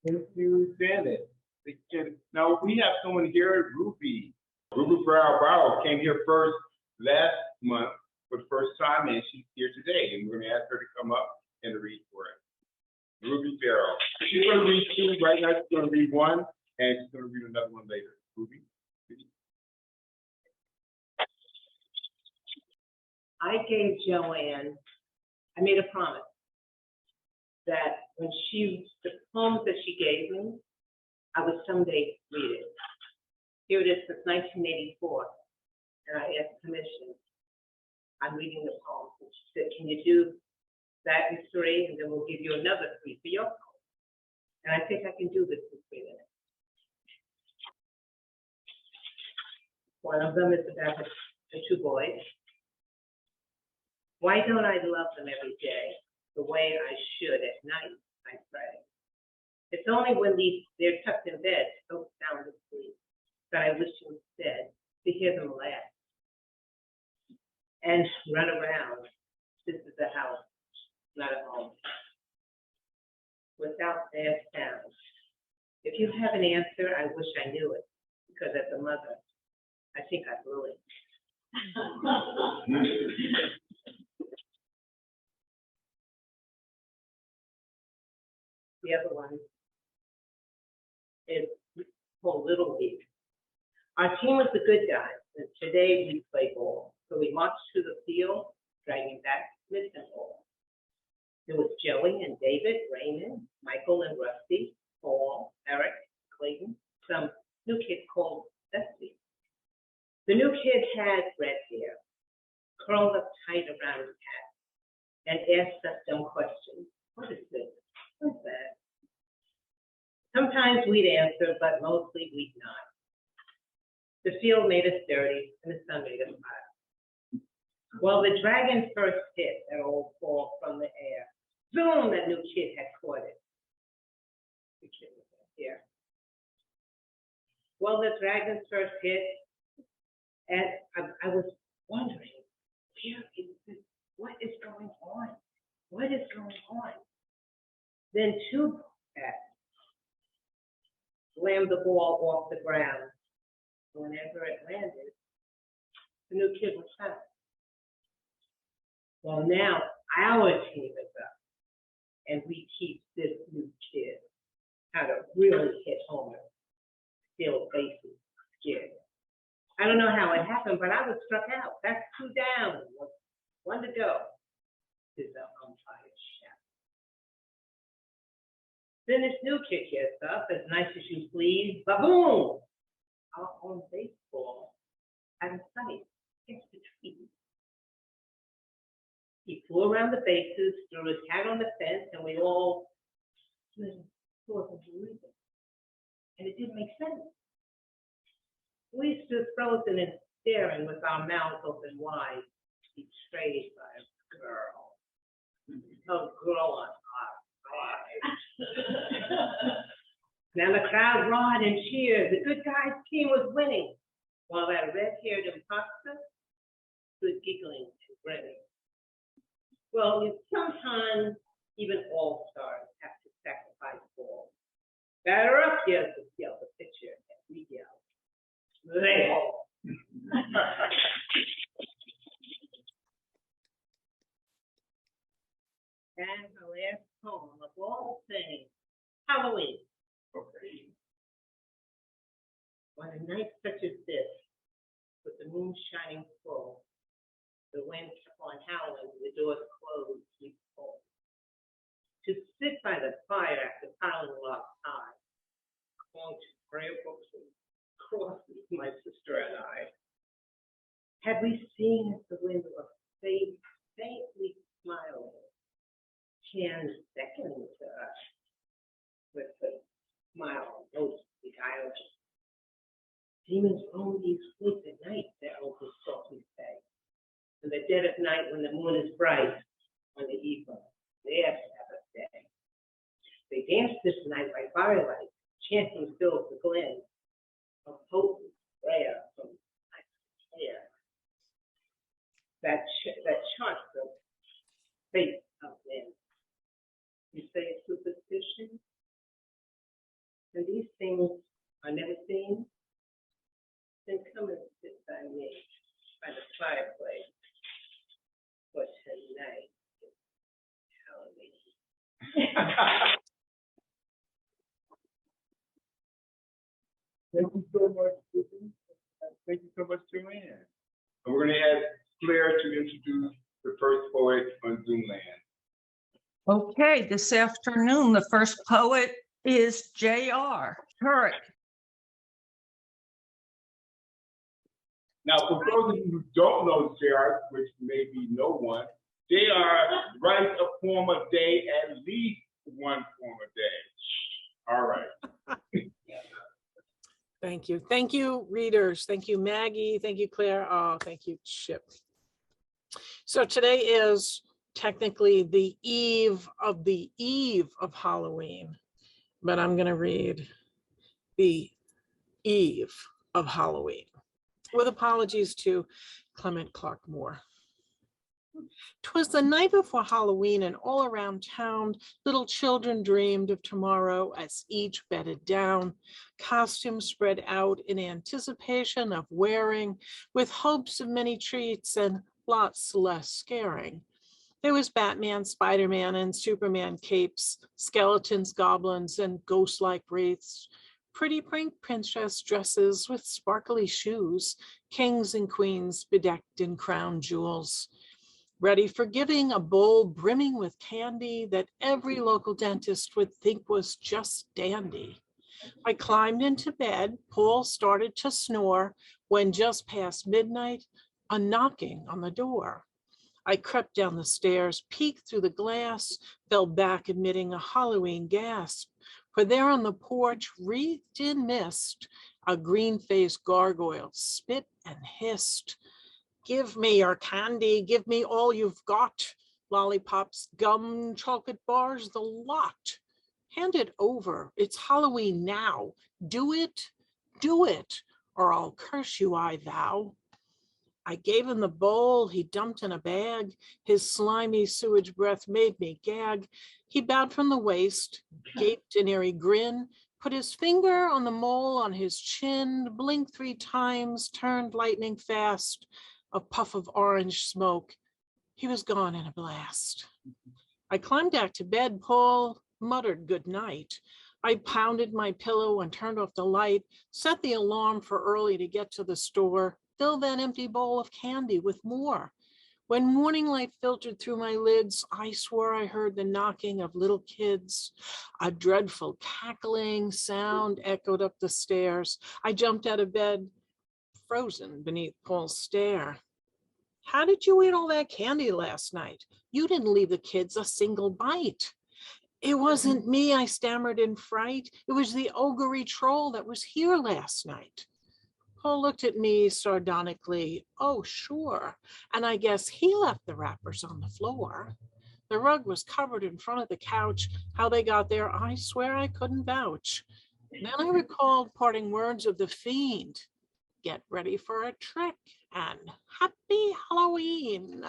Thank you, Janet. Now we have someone here, Ruby. Ruby for Arebalo came here first last month for the first time, and she's here today. And we're going to ask her to come up and read for us. Ruby Farrell. She's going to read 2 right now. She's going to read 1, and she's going to read another one later. Ruby. I gave Joanne, I made a promise that when the poems that she gave me, I would someday read it. Here it is since 1984, and I asked permission. I'm reading the poem. She said, can you do that in 3, and then we'll give you another 3 for your poem. And I think I can do this in 3 minutes. One of them is about the 2 boys. Why don't I love them every day the way I should at night, I pray. It's only when they're tucked in bed, so sound asleep, that I wish instead to hear them laugh and run around. This is a house, not a home. Without bad sound. If you have an answer, I wish I knew it, because as a mother, I think I blew it. The other one is called Little League. Our team was the good guys, and today we play ball. So we marched to the field, dragging back missing ball. There was Joey and David, Raymond, Michael and Rusty, Paul, Eric, Clayton, some new kid called Sexton. The new kid had red hair, curled up tight around his hat, and asked us dumb questions. What is this? What's that? Sometimes we'd answer, but mostly we'd not. The field made us dirty, and the sun made us hot. Well, the dragon first hit that old ball from the air. Zoom, that new kid had caught it. The kid was here. Well, the dragon's first hit, and I was wondering, where is this? What is going on? What is going on? Then two bats slammed the ball off the ground. Whenever it landed, the new kid was hurt. Well, now our team is up, and we teach this new kid how to really hit homers, steal bases, scared. I don't know how it happened, but I was struck out. That's 2 down, 1 to go. Is the umpire shout. Then this new kid gets up, as nice as you please, ba-boom! Our own baseball out of sight, against the tree. He flew around the bases, threw his hat on the fence, and we all wasn't believing. And it didn't make sense. We stood frozen and staring with our mouths open wide, betrayed by a girl. A girl on our side. Now the crowd roared and cheered. The good guys' team was winning, while that red-haired imposter stood giggling and grinning. Well, sometimes even all-stars have to sacrifice balls. Batter up, yelled the pitcher, and we yelled, "They all." And the last poem of all things, Halloween. Okay. On a night such as this, with the moon shining full, the wind kept on howling, the doors closed, we pulled. To sit by the fire after piling logs high, calling to prayer books and crosses, my sister and I. Had we seen at the window a face faintly smiling, hands beckoning to us with the smile most beguiled. Demons only sleep at night, their uncles softly say. In the dead of night, when the moon is bright, on the evening, they have Sabbath day. They dance this night by firelight, chanting fills the glen, a potent prayer from my hair. That chart the fate of men. You say it's superstition, and these things are never seen. Then come and sit by me, by the fireplace, for tonight is Halloween. Thank you so much, Susan. Thank you so much, Joanne. And we're going to ask Claire to introduce the first poet on Zoom land. Okay, this afternoon, the first poet is J.R. Turek. Now, for those of you who don't know JR, which may be no one, JR writes a poem a day, at least one poem a day. All right. Thank you. Thank you, readers. Thank you, Maggie. Thank you, Claire. Oh, thank you, Chip. So today is technically the eve of Halloween, but I'm going to read the eve of Halloween, with apologies to Clement Clark Moore. 'Twas the night before Halloween, and all around town, little children dreamed of tomorrow as each bedded down, costumes spread out in anticipation of wearing, with hopes of many treats and lots less scaring. There was Batman, Spider-Man, and Superman capes, skeletons, goblins, and ghost-like wraiths, pretty princess dresses with sparkly shoes, kings and queens bedecked in crown jewels, ready for giving a bowl brimming with candy that every local dentist would think was just dandy. I climbed into bed, Paul started to snore, when just past midnight, a knocking on the door. I crept down the stairs, peeked through the glass, fell back emitting a Halloween gasp. For there on the porch, wreathed in mist, a green-faced gargoyle spit and hissed. Give me your candy, give me all you've got. Lollipops, gum, chocolate bars, the lot. Hand it over, it's Halloween now. Do it, or I'll curse you, I vow. I gave him the bowl he dumped in a bag. His slimy sewage breath made me gag. He bowed from the waist, gaped an eerie grin, put his finger on the mole on his chin, blinked 3 times, turned lightning fast, a puff of orange smoke. He was gone in a blast. I climbed back to bed, Paul muttered good night. I pounded my pillow and turned off the light, set the alarm for early to get to the store, fill that empty bowl of candy with more. When morning light filtered through my lids, I swore I heard the knocking of little kids. A dreadful cackling sound echoed up the stairs. I jumped out of bed, frozen beneath Paul's stare. How did you eat all that candy last night? You didn't leave the kids a single bite. It wasn't me, I stammered in fright. It was the ogre troll that was here last night. Paul looked at me sardonically. Oh, sure. And I guess he left the wrappers on the floor. The rug was covered in front of the couch. How they got there, I swear I couldn't vouch. Then I recalled parting words of the fiend. Get ready for a trick and happy Halloween.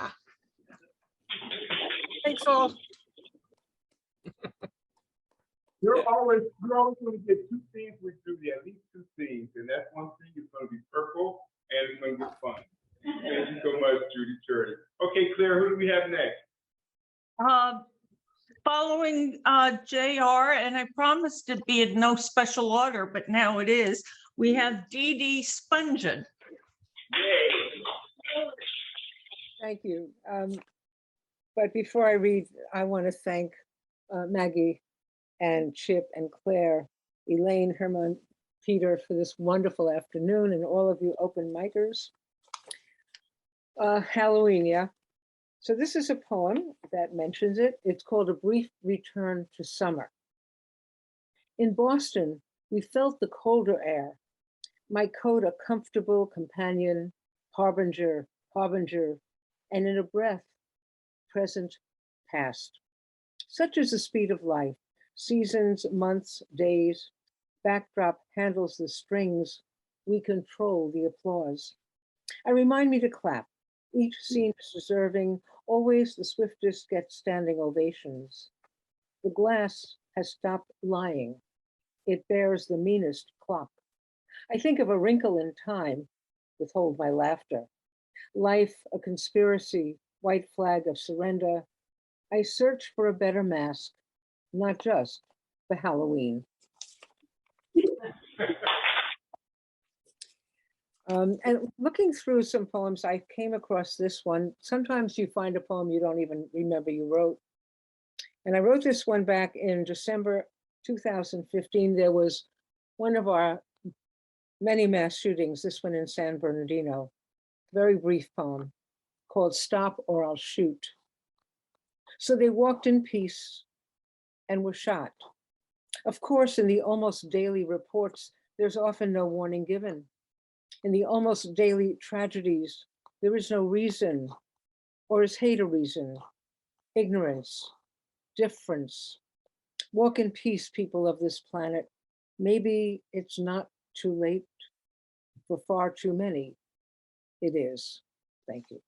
Thanks all. You're always going to get 2 scenes with Judy, at least 2 scenes, and that's one thing. It's going to be purple and it's going to be fun. Thank you so much, Judy Turley. Okay, Claire, who do we have next? Following JR, and I promised it'd be in no special order, but now it is. We have Dee Dee Spungen. Thank you. But before I read, I want to thank Maggie and Chip and Claire, Elaine, Hermond, Peter for this wonderful afternoon, and all of you open micers. Halloween, yeah. So this is a poem that mentions it. It's called A Brief Return to Summer. In Boston, we felt the colder air. My coat a comfortable companion, harbinger, and in a breath, present, past. Such is the speed of life. Seasons, months, days. Backdrop handles the strings. We control the applause. And remind me to clap. Each scene is deserving. Always the swiftest get standing ovations. The glass has stopped lying. It bears the meanest clock. I think of a wrinkle in time, withhold my laughter. Life, a conspiracy, white flag of surrender. I search for a better mask, not just for Halloween. And looking through some poems, I came across this one. Sometimes you find a poem you don't even remember you wrote. And I wrote this one back in December 2015. There was one of our many mass shootings, this one in San Bernardino. Very brief poem called Stop or I'll Shoot. So they walked in peace and were shot. Of course, in the almost daily reports, there's often no warning given. In the almost daily tragedies, there is no reason, or is hate a reason? Ignorance, difference. Walk in peace, people of this planet. Maybe it's not too late. For far too many, it is. Thank you.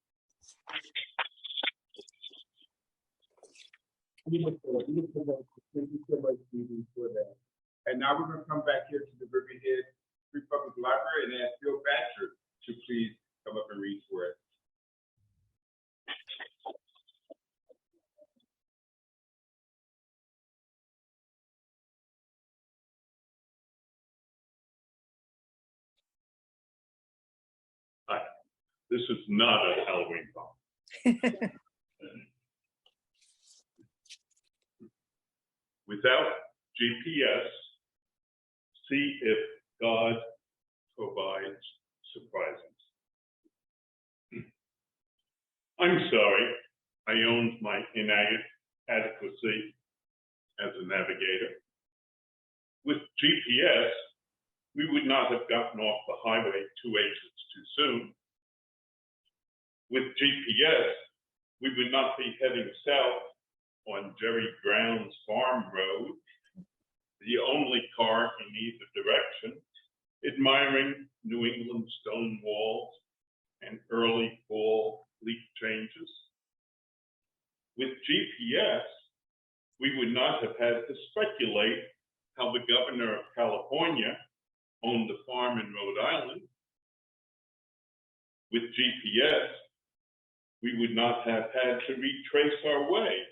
Thank you so much, Judy, for that. And now we're going to come back here to the Riverhead Free Public Library and ask Bill Thatcher to please come up and read for us. This is not a Halloween bomb. Without GPS, see if God provides surprises. I'm sorry, I owned my inadequacy as a navigator. With GPS, we would not have gotten off the highway 2 exits too soon. With GPS, we would not be heading south on Jerry Brown's farm road, the only car in either direction, admiring New England stone walls and early fall leaf changes. With GPS, we would not have had to speculate how the governor of California owned a farm in Rhode Island. With GPS, we would not have had to retrace our way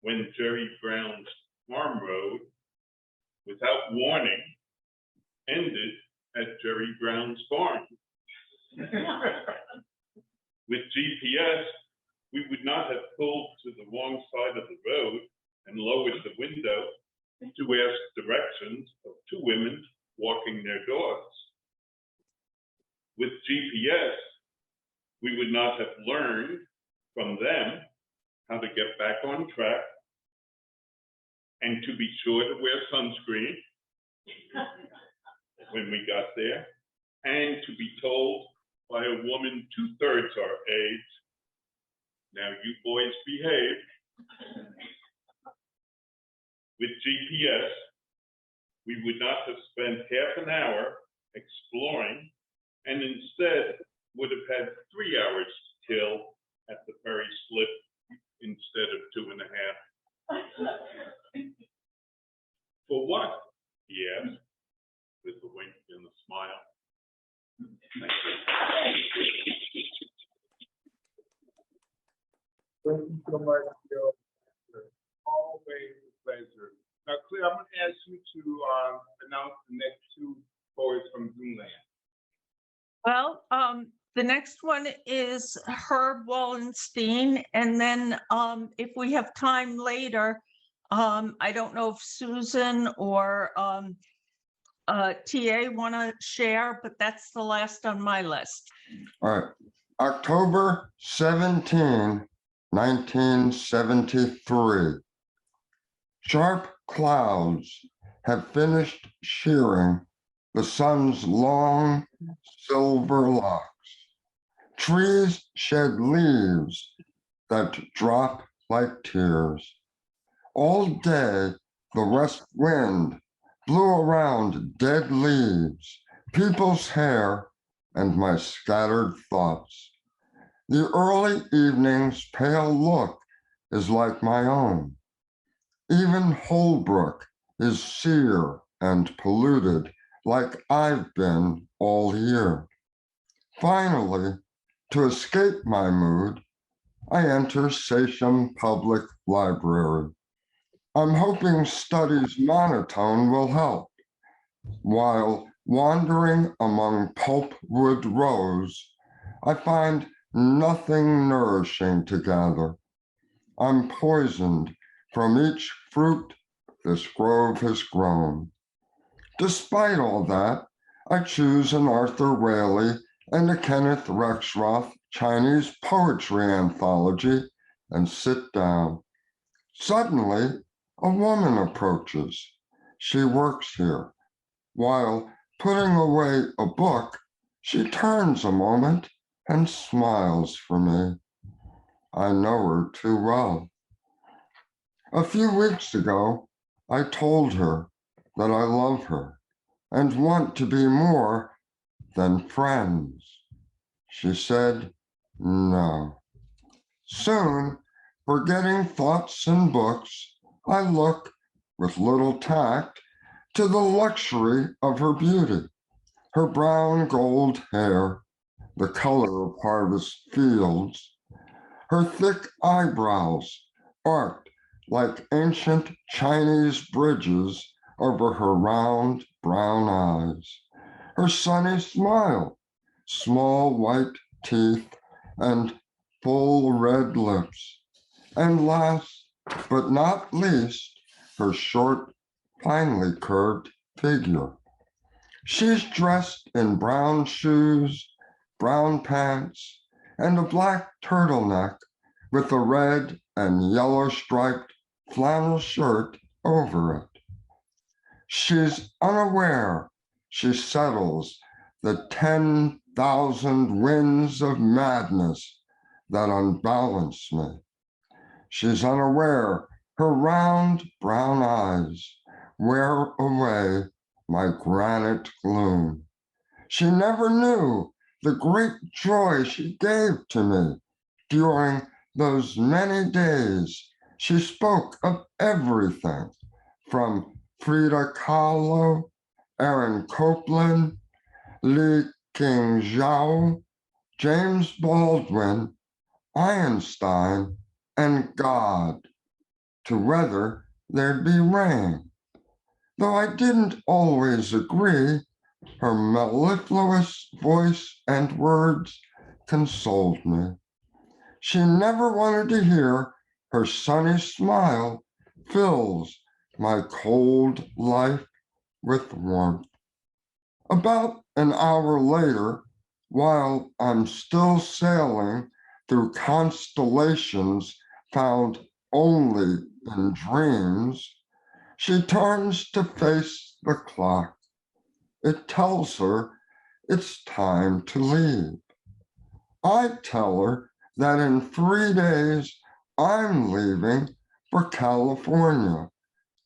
when Jerry Brown's farm road, without warning, ended at Jerry Brown's farm. With GPS, we would not have pulled to the wrong side of the road and lowered the window to ask directions of 2 women walking their dogs. With GPS, we would not have learned from them how to get back on track and to be sure to wear sunscreen when we got there, and to be told by a woman 2/3 our age, now you boys behave. With GPS, we would not have spent half an hour exploring and instead would have had 3 hours to kill at the ferry slip instead of 2.5. For what? He asked with a wink and a smile. Thank you. Thank you so much, Bill. Always a pleasure. Now, Claire, I'm going to ask you to announce the next 2 poets from Zoomland. Well, the next one is Herb Wallenstein, and then if we have time later, I don't know if Susan or TA want to share, but that's the last on my list. All right. October 17, 1973. Sharp clouds have finished shearing the sun's long silver locks. Trees shed leaves that drop like tears. All day, the west wind blew around dead leaves, people's hair, and my scattered thoughts. The early evening's pale look is like my own. Even Holbrook is sere and polluted like I've been all year. Finally, to escape my mood, I enter Sachem Public Library. I'm hoping study's monotone will help. While wandering among pulpwood rows, I find nothing nourishing to gather. I'm poisoned from each fruit this grove has grown. Despite all that, I choose an Arthur Waley and a Kenneth Rexroth Chinese poetry anthology and sit down. Suddenly, a woman approaches. She works here. While putting away a book, she turns a moment and smiles for me. I know her too well. A few weeks ago, I told her that I love her and want to be more than friends. She said no. Soon, forgetting thoughts and books, I look with little tact to the luxury of her beauty, her brown gold hair, the color of harvest fields, her thick eyebrows arched like ancient Chinese bridges over her round brown eyes, her sunny smile, small white teeth and full red lips. And last but not least, her short, finely curved figure. She's dressed in brown shoes, brown pants, and a black turtleneck with a red and yellow striped flannel shirt over it. She's unaware she settles the 10,000 winds of madness that unbalance me. She's unaware her round brown eyes wear away my granite gloom. She never knew the great joy she gave to me during those many days. She spoke of everything from Frida Kahlo, Aaron Copland, Li Qingzhao, James Baldwin, Einstein, and God, to whether there'd be rain. Though I didn't always agree, her mellifluous voice and words consoled me. She never wanted to hear her sunny smile fills my cold life with warmth. About an hour later, while I'm still sailing through constellations found only in dreams, she turns to face the clock. It tells her it's time to leave. I tell her that in 3 days I'm leaving for California,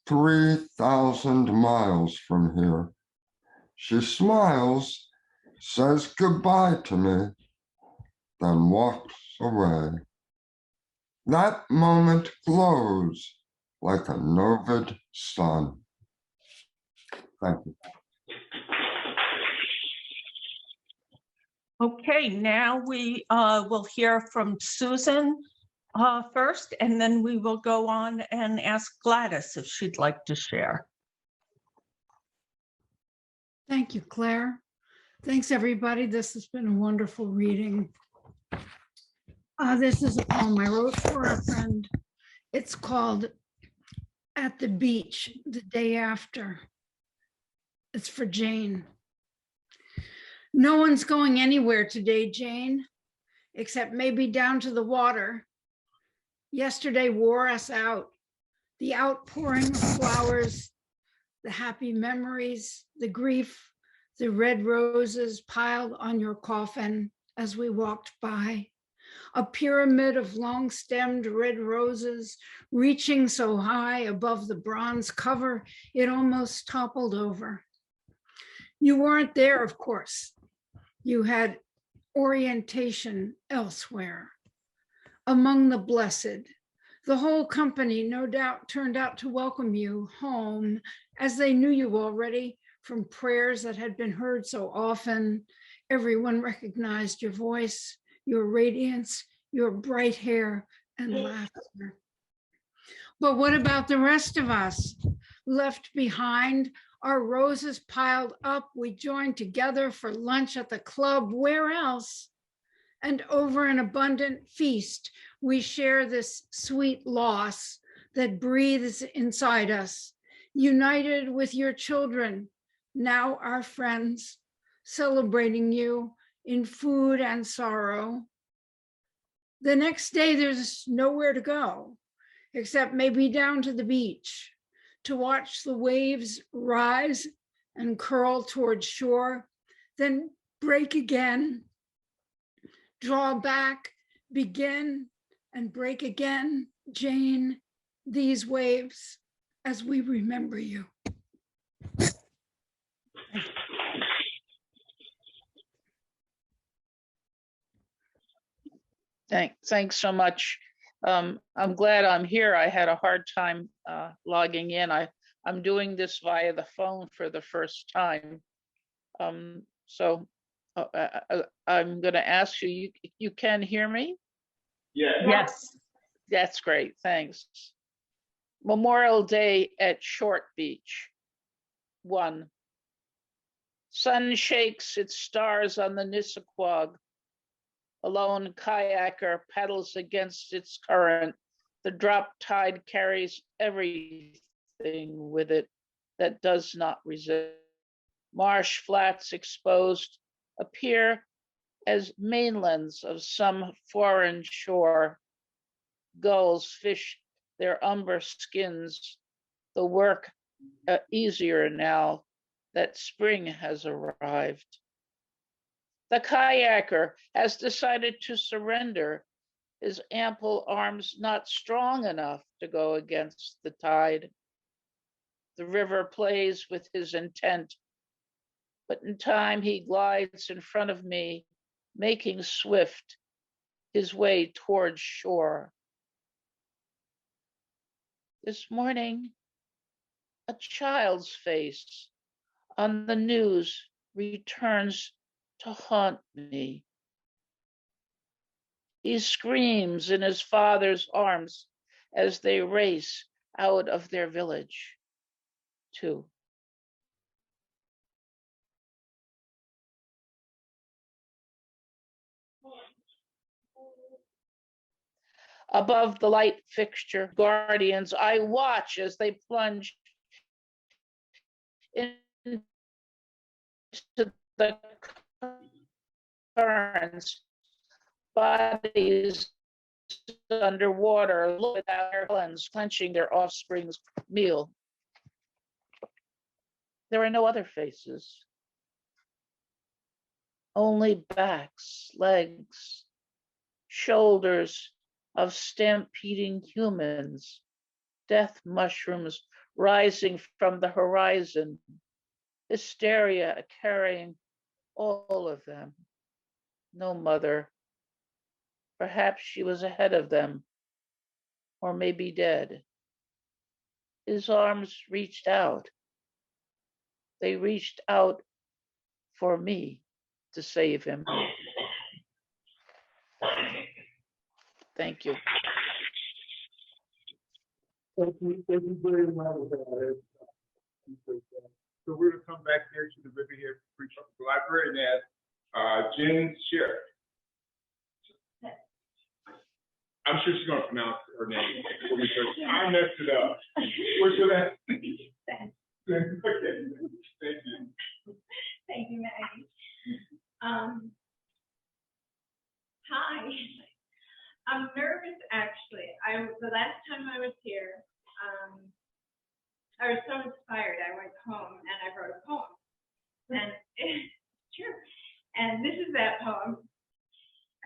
3,000 miles from here. She smiles, says goodbye to me, then walks away. That moment glows like a novid sun. Thank you. Okay, now we will hear from Susan first, and then we will go on and ask Gladys if she'd like to share. Thank you, Claire. Thanks, everybody. This has been a wonderful reading. This is a poem I wrote for a friend. It's called At the Beach the Day After. It's for Jane. No one's going anywhere today, Jane, except maybe down to the water. Yesterday wore us out. The outpouring of flowers, the happy memories, the grief, the red roses piled on your coffin as we walked by. A pyramid of long-stemmed red roses reaching so high above the bronze cover, it almost toppled over. You weren't there, of course. You had orientation elsewhere. Among the blessed, the whole company no doubt turned out to welcome you home, as they knew you already from prayers that had been heard so often. Everyone recognized your voice, your radiance, your bright hair and laughter. But what about the rest of us? Left behind, our roses piled up, we joined together for lunch at the club. Where else? And over an abundant feast, we share this sweet loss that breathes inside us, united with your children, now our friends, celebrating you in food and sorrow. The next day, there's nowhere to go, except maybe down to the beach to watch the waves rise and curl towards shore, then break again, draw back, begin and break again, Jane, these waves as we remember you. Thanks so much. I'm glad I'm here. I had a hard time logging in. I'm doing this via the phone for the first time. So I'm going to ask you, you can hear me? Yes. That's great, thanks. Memorial Day at Short Beach. 1. Sun shakes its stars on the Nissequag. A lone kayaker paddles against its current. The drop tide carries everything with it that does not resist. Marsh flats exposed appear as mainlands of some foreign shore. Gulls fish their umber skins, the work easier now that spring has arrived. The kayaker has decided to surrender, his ample arms not strong enough to go against the tide. The river plays with his intent, but in time he glides in front of me, making swift his way towards shore. This morning, a child's face on the news returns to haunt me. He screams in his father's arms as they race out of their village, too. Above the light fixture, guardians, I watch as they plunge into the currents, bodies underwater, without their hands, clenching their offspring's meal. There are no other faces, only backs, legs, shoulders of stampeding humans, death mushrooms rising from the horizon, hysteria carrying all of them. No mother. Perhaps she was ahead of them, or maybe dead. His arms reached out. They reached out for me to save him. Thank you. Thank you very much. So we're gonna come back here to the Riverhead Free Public Library and ask Jen Sheriff. I'm sure she's gonna pronounce her name for me, because I messed it up. Where's that? Okay, thank you. Thank you, Maggie. Hi. I'm nervous, actually. The last time I was here, I was so inspired. I went home and I wrote a poem. And sure. And this is that poem.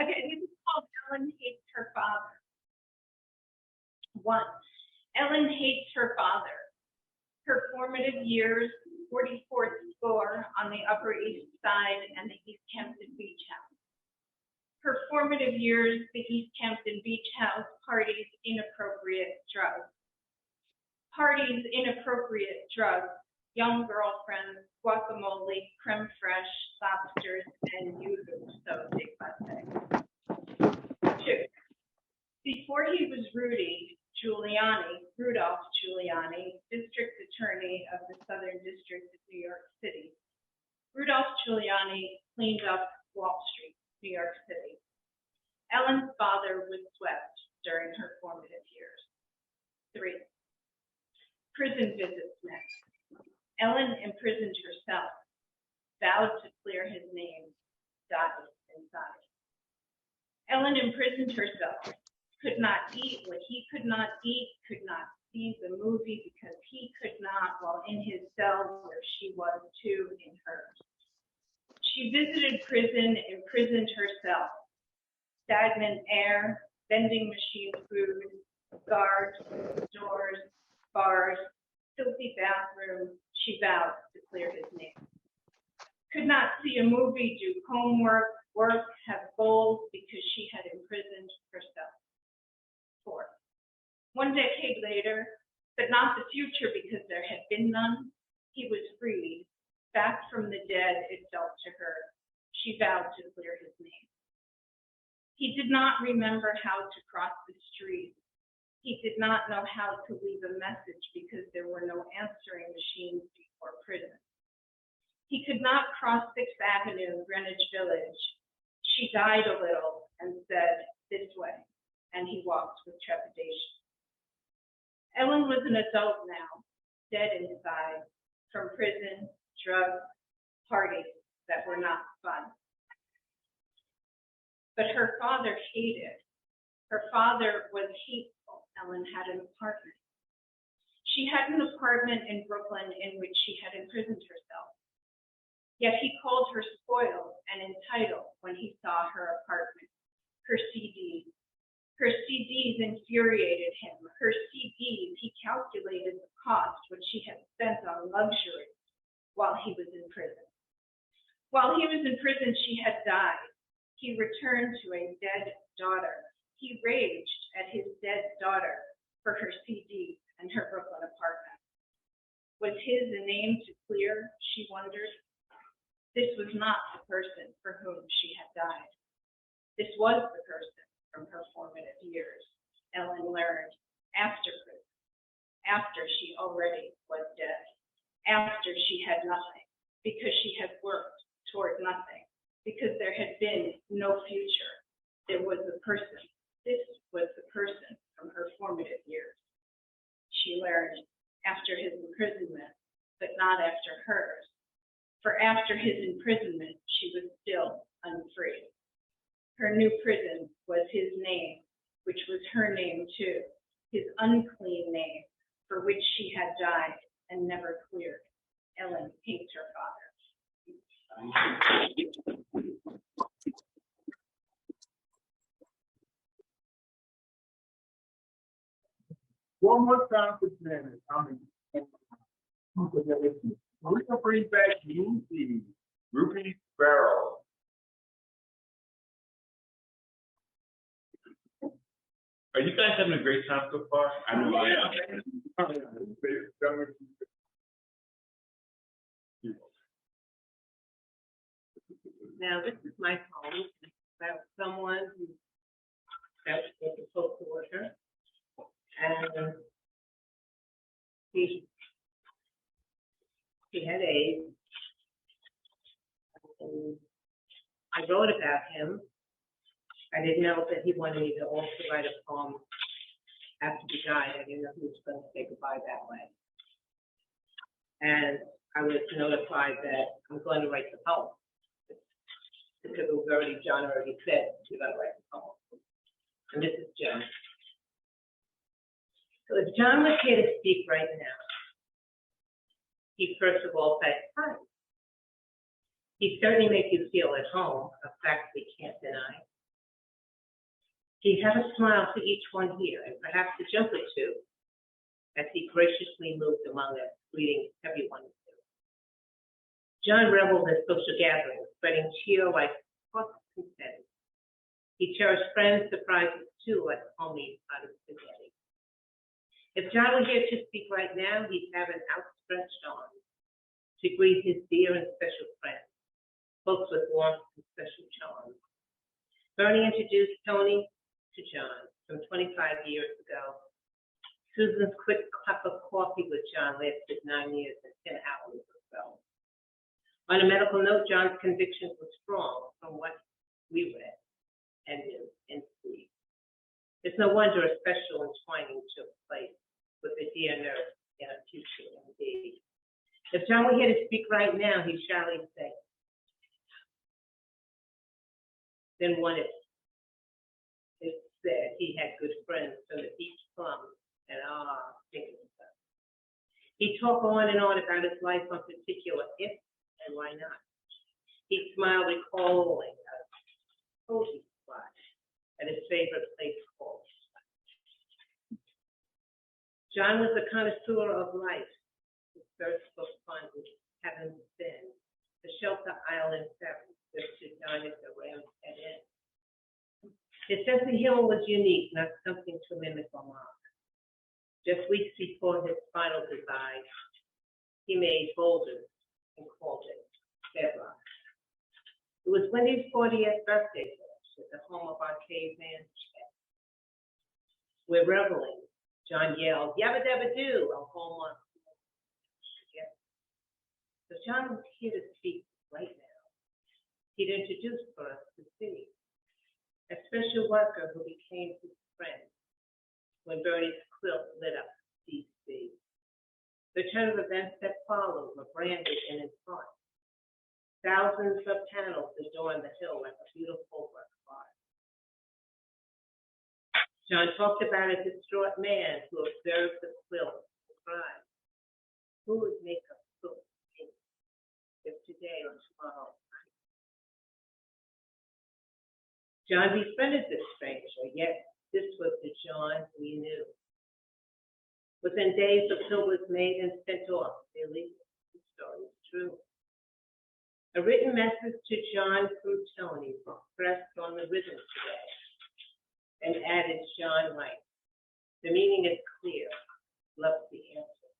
Okay, this is called Ellen Hates Her Father. 1. Ellen hates her father. Her formative years, 44th floor on the Upper East Side and the East Hampton Beach House. Her formative years, the East Hampton Beach House, parties, inappropriate drugs. Parties, inappropriate drugs, young girlfriends, guacamole, creme fraiche, lobsters, and yuzu, so big buffet. 2. Before he was Rudolph Giuliani, District Attorney of the Southern District of New York City. Rudolph Giuliani cleaned up Wall Street, New York City. Ellen's father was swept during her formative years. 3. Prison visits next. Ellen imprisoned herself, vowed to clear his name, died inside. Ellen imprisoned herself, could not eat what he could not eat, could not see the movie because he could not, while in his cell where she was too in hers. She visited prison, imprisoned herself. Stagnant air, vending machine food, guards, doors, bars, filthy bathroom, she vowed to clear his name. Could not see a movie, do homework, work, have goals because she had imprisoned herself. 4. 1 decade later, but not the future because there had been none, he was freed, back from the dead, it felt to her. She vowed to clear his name. He did not remember how to cross the street. He did not know how to leave a message because there were no answering machines before prison. He could not cross 6th Avenue, Greenwich Village. She died a little and said, "This way," and he walked with trepidation. Ellen was an adult now, dead inside, from prison, drugs, parties that were not fun. But her father hated. Her father was hateful. Ellen had an apartment. She had an apartment in Brooklyn in which she had imprisoned herself. Yet he called her spoiled and entitled when he saw her apartment, her CDs. Her CDs infuriated him. Her CDs, he calculated the cost which she had spent on luxury while he was in prison. While he was in prison, she had died. He returned to a dead daughter. He raged at his dead daughter for her CDs and her Brooklyn apartment. Was his a name to clear, she wondered? This was not the person for whom she had died. This was the person from her formative years, Ellen learned, after prison, after she already was dead, after she had nothing, because she had worked toward nothing, because there had been no future. There was the person. This was the person from her formative years. She learned after his imprisonment, but not after hers. For after his imprisonment, she was still unfree. Her new prison was his name, which was her name too, his unclean name, for which she had died and never cleared. Ellen hates her father. One more time for Janet. We're gonna bring back Lucy, Ruby Barrel. Are you guys having a great time so far? I know I am. Now, this is my poem about someone who was a social worker, and he had AIDS. And I wrote about him. I didn't know that he wanted me to also write a poem after he died. I didn't know he was going to say goodbye that way. And I was notified that I'm going to write the poem. Because it was already, John already said, you're going to write the poem. And this is John. So if John was here to speak right now, he first of all said, "Hi." He certainly makes you feel at home, a fact we can't deny. He had a smile for each one here, and perhaps a joke or two, as he graciously moved among us, greeting everyone. John reveled in social gatherings, spreading cheer like confetti. He cherished friends' surprises too, like homemade out of spaghetti. If John were here to speak right now, he'd have an outstretched arm to greet his dear and special friends, folks with warmth and special charm. Bernie introduced Tony to John some 25 years ago. Susan's quick cup of coffee with John lasted 9 years and 10 hours or so. On a medical note, John's convictions were strong from what we read and knew in sleep. It's no wonder a special entwining took place with the dear nurse in a future indeed. If John were here to speak right now, he'd surely say, then one is. It said he had good friends from the beach plums and thinking stuff. He'd talk on and on about his life on particular if and why not. He'd smile recalling a cozy spot at his favorite place called. John was a connoisseur of life, his thirst for fun, having been the shelter island ferry which to dine at the Ram's Head Inn. His sense of humor was unique, not something to mimic or mock. Just weeks before his final goodbye, he made boulders and called it bedrock. It was Wendy's 40th birthday bash at the home of our caveman chef. We're reveling. John yelled, "Yabba dabba doo," a whole month. So John was here to speak right now. he'd introduced for us to see. A special worker who became his friend when Bernie's quilt lit up DC. The turn of events that followed were branded in his heart. Thousands of panels adorned the hill like a beautiful work of art. John talked about a distraught man who observed the quilt and cried, who would make a quilt if today or tomorrow? John befriended this stranger, yet this was the John we knew. Within days, the pill was made and sent off. Really, the story is true. A written message to John through Tony pressed on the rhythm today and added John writes. The meaning is clear. Love's the answer.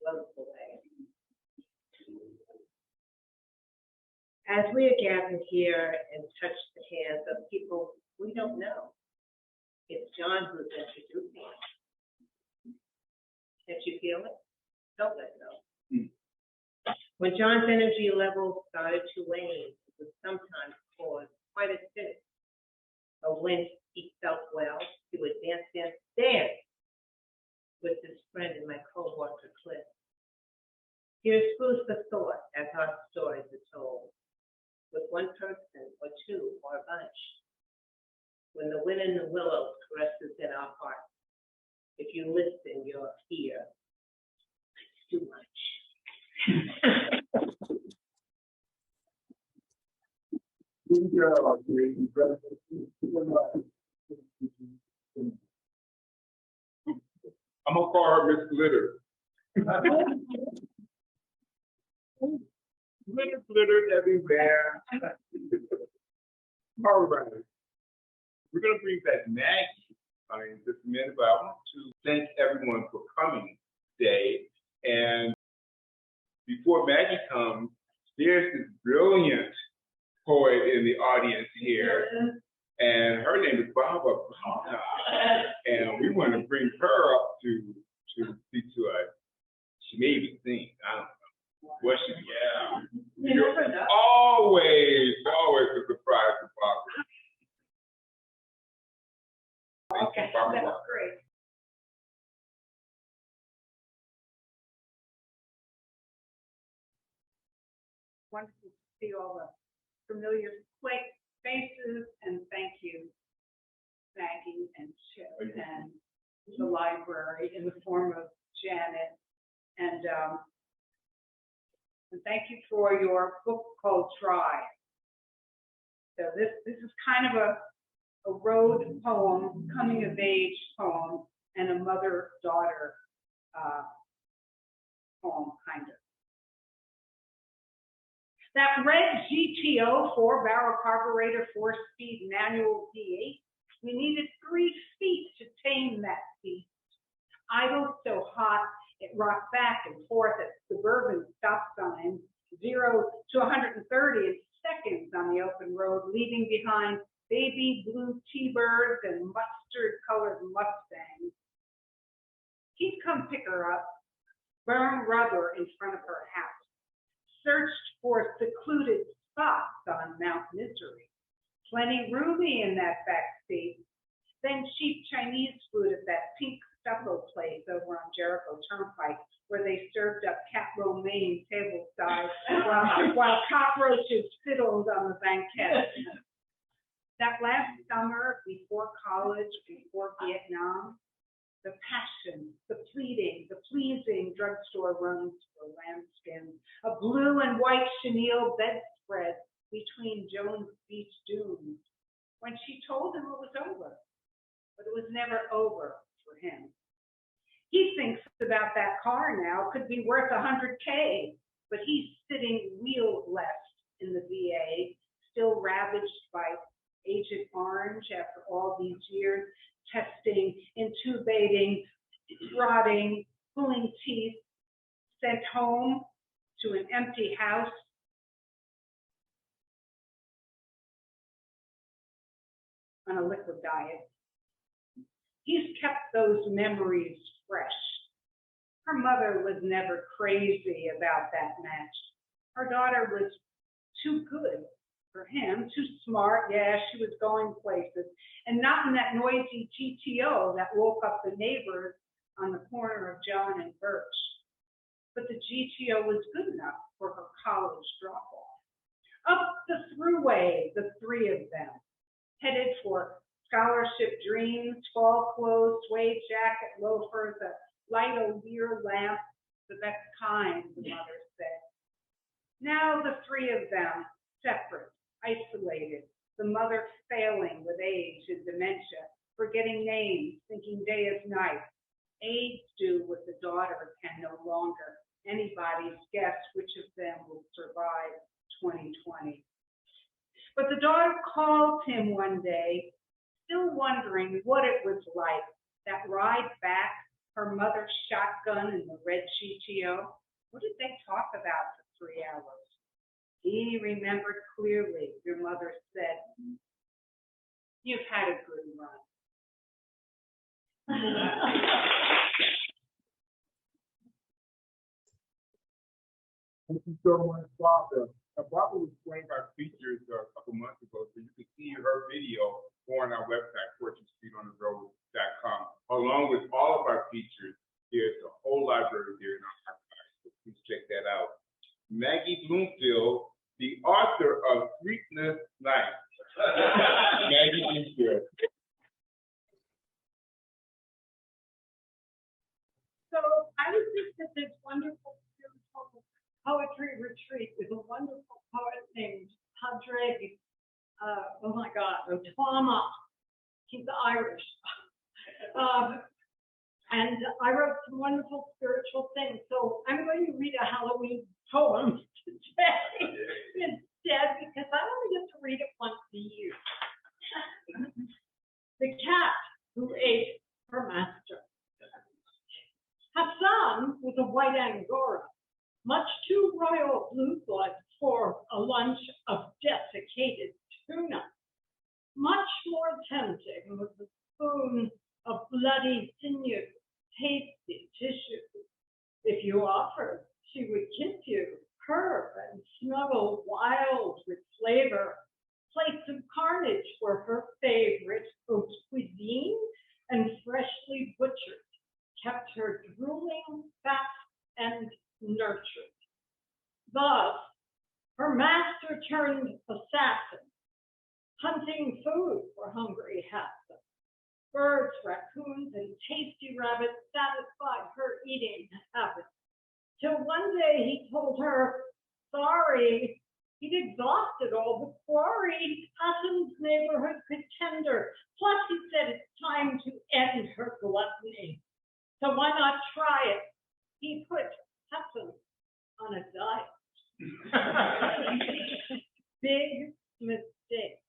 Love's the way. As we are gathered here and touch the hands of people we don't know, it's John who's introducing us. Can't you feel it? Don't let go. When John's energy level started to wane, it would sometimes cause quite a fit. But when he felt well, he would dance with his friend and my co-worker, Cliff. Here's food for thought as our stories are told, with one person or two or a bunch. When the wind in the willows caresses in our hearts, if you listen, you'll hear. It's too much. I'm gonna call her Miss Glitter. Glitter, glitter everywhere. All right. We're gonna bring back Maggie in just a minute, but I want to thank everyone for coming today. And before Maggie comes, there's this brilliant poet in the audience here, and her name is Barbara Brown. And we want to bring her up to speak to us. She may even sing. I don't know. What she, yeah. You're always a surprise to Barbara. Okay, that's great. Wonderful to see all the familiar faces, and thank you, Maggie and Chip and the library in the form of Janet, and thank you for your book called Try. So this is kind of a road poem, coming of age poem, and a mother-daughter poem, kind of. That red GTO 4-barrel carburetor, 4-speed manual V8, we needed 3 feet to tame that beast. Idled so hot, it rocked back and forth at suburban stop signs, 0 to 130 in seconds on the open road, leaving behind baby blue T-birds and mustard-colored Mustangs. He'd come pick her up, burn rubber in front of her house, searched for secluded spots on Mount Misery. Plenty roomy in that back seat. Then cheap Chinese food at that pink stucco place over on Jericho Turnpike, where they served up cat romaine tableside while cockroaches fiddled on the banquette. That last summer, before college, before Vietnam, the passion, the pleading, the pleasing drugstore runs for lambskin, a blue and white chenille bedspread between Jones Beach dunes. When she told him it was over, but it was never over for him. He thinks about that car now, could be worth $100K, but he's sitting wheel-less in the VA, still ravaged by Agent Orange after all these years, testing, intubating, rotting, pulling teeth, sent home to an empty house. On a liquid diet. He's kept those memories fresh. Her mother was never crazy about that match. Her daughter was too good For him, too smart, yeah, she was going places, and not in that noisy GTO that woke up the neighbors on the corner of John and Birch. But the GTO was good enough for her college drop-off. Up the thruway, the three of them, headed for scholarship dreams, fall clothes, suede jacket, loafers, a light O'Lear lamp, the best kind, the mother said. Now the three of them, separate, isolated, the mother failing with age and dementia, forgetting names, thinking day is night. Aides do what the daughter can no longer. Anybody's guess which of them will survive 2020. But the daughter called him one day, still wondering what it was like, that ride back, her mother's shotgun in the red GTO. What did they talk about for 3 hours? He remembered clearly, your mother said, "You've had a good run." Thank you so much, Barbara. Barbara was explaining our features a couple months ago, so you can see her video on our website, FortuneStreetOnTheRoad.com. Along with all of our features, there's a whole library there in our archives, so please check that out. Maggie Bloomfield, the author of Sleepless Nights. Maggie Bloomfield. So I was just at this wonderful spiritual poetry retreat with a wonderful poet named Padraig, oh my God, Otama. He's Irish. And I wrote some wonderful spiritual things. So I'm going to read a Halloween poem today instead, because I only get to read it once a year. The cat who ate her master. Hassan was a white Angora, much too royal blue blood for a lunch of desiccated tuna. Much more tempting was the spoon of bloody sinew, tasty tissue. If you offered, she would kiss you, purr, and snuggle wild with flavor. Plates of carnage were her favorite haute cuisine, and freshly butchered kept her drooling, fat, and nurtured. Thus, her master turned assassin, hunting food for hungry Hassan. Birds, raccoons, and tasty rabbits satisfied her eating habit. Till one day he told her, sorry, he'd exhausted all the quarry Hassan's neighborhood could tender. Plus, he said it's time to end her gluttony. So why not try it? He put Hassan on a diet. Big mistake.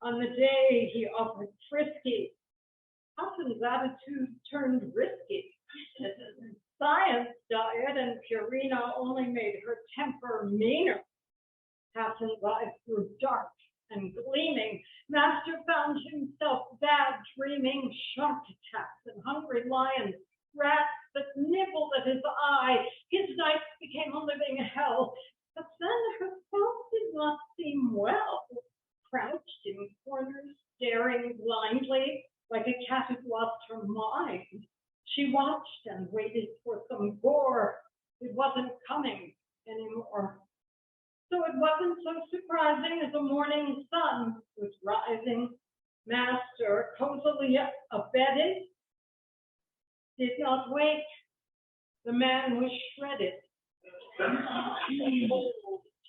On the day he offered frisky, Hassan's attitude turned risky. Science diet and Purina only made her temper meaner. Hassan's eyes grew dark and gleaming. Master found himself bad dreaming shark attacks and hungry lions, rats that nibbled at his eye. His nights became a living hell. But then herself did not seem well. Crouched in corners, staring blindly, like a cat who lost her mind. She watched and waited for some gore. It wasn't coming anymore. So it wasn't so surprising as the morning sun was rising. Master, cozily abetted, did not wake. The man was shredded.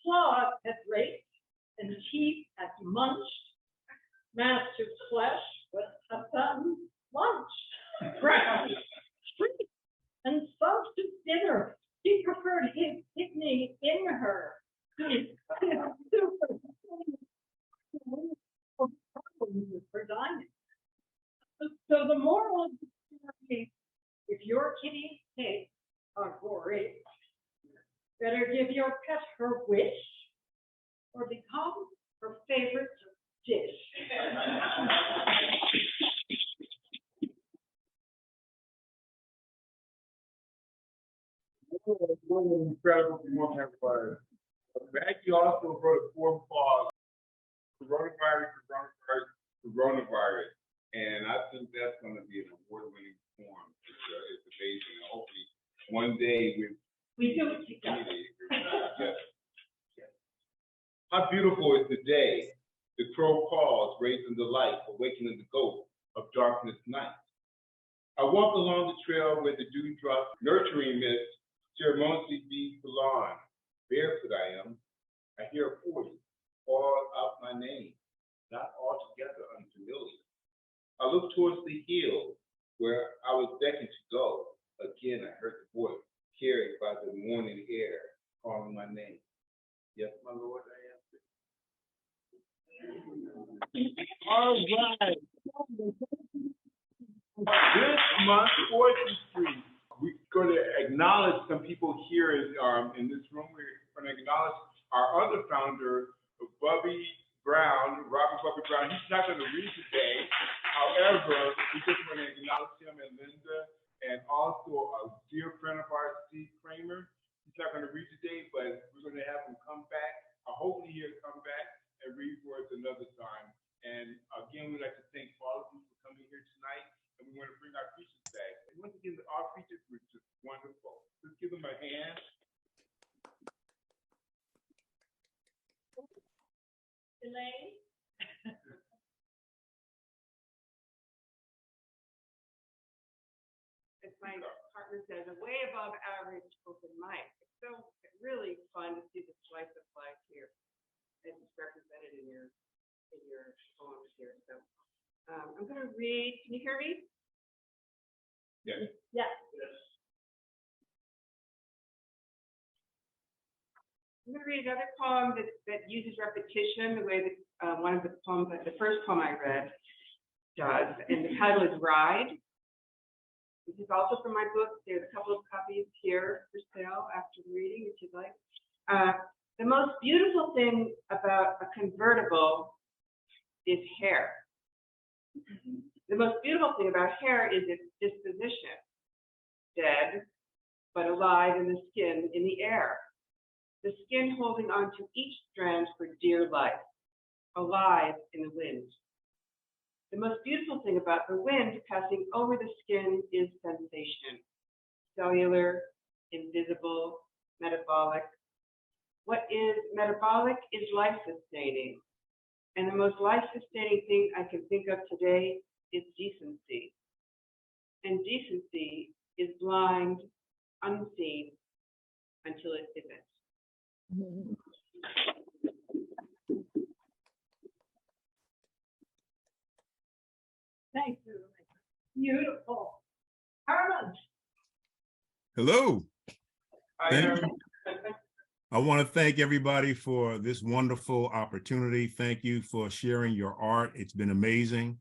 Claws had raked and teeth had munched. Master's flesh was Hassan's lunch. Breakfast, treat, and substance dinner. He preferred his kidney in her. For dining. So the moral of the story, if your kitty's tastes are gory, better give your pet her wish or become her favorite dish. Incredible. Good morning, everybody. Maggie also wrote a poem called Coronavirus, Coronavirus, Coronavirus. And I think that's going to be an award-winning poem. It's amazing. And hopefully one day We do it together. Yes. Yes. How beautiful is the day. The crow calls, raising the light, awakening the ghost of darkness night. I walk along the trail where the dewdrops, nurturing mist, ceremoniously beat the lawn. Barefoot I am. I hear a voice call out my name, not altogether unfamiliar. I look towards the hill where I was beckoned to go. Again, I heard the voice carried by the morning air calling my name. Yes, my Lord, I answered. All right. This month, 4th Street, we're going to acknowledge some people here in this room. We're going to acknowledge our other founder, Bubby Brown, Robert Bubby Brown. He's not going to read today. However, we just want to acknowledge him and Linda, and also a dear friend of ours, Steve Kramer. He's not going to read today, but we're going to have him come back. Hopefully he'll come back and read for us another time. And again, we'd like to thank all of you for coming here tonight. And we want to bring our preachers back. And once again, our preachers were just wonderful. Let's give them a hand. Elaine? As my partner says, a way above average open mic. It's so really fun to see the slice of life here. And it's represented in your poems here. So I'm going to read. Can you hear me? Yes. Yes. I'm going to read another poem that uses repetition the way that one of the poems, the first poem I read, does. And the title is Ride. This is also from my book. There's a couple of copies here for sale after the reading, if you'd like. The most beautiful thing about a convertible is hair. The most beautiful thing about hair is its disposition. Dead, but alive in the skin, in the air. The skin holding on to each strand for dear life, alive in the wind. The most beautiful thing about the wind passing over the skin is sensation. Cellular, invisible, metabolic. What is metabolic is life-sustaining. And the most life-sustaining thing I can think of today is decency. And decency is blind, unseen, until it isn't. Thank you. Beautiful. Hermond. Hello. Hi, Thank Aaron. you. I want to thank everybody for this wonderful opportunity. Thank you for sharing your art. It's been amazing.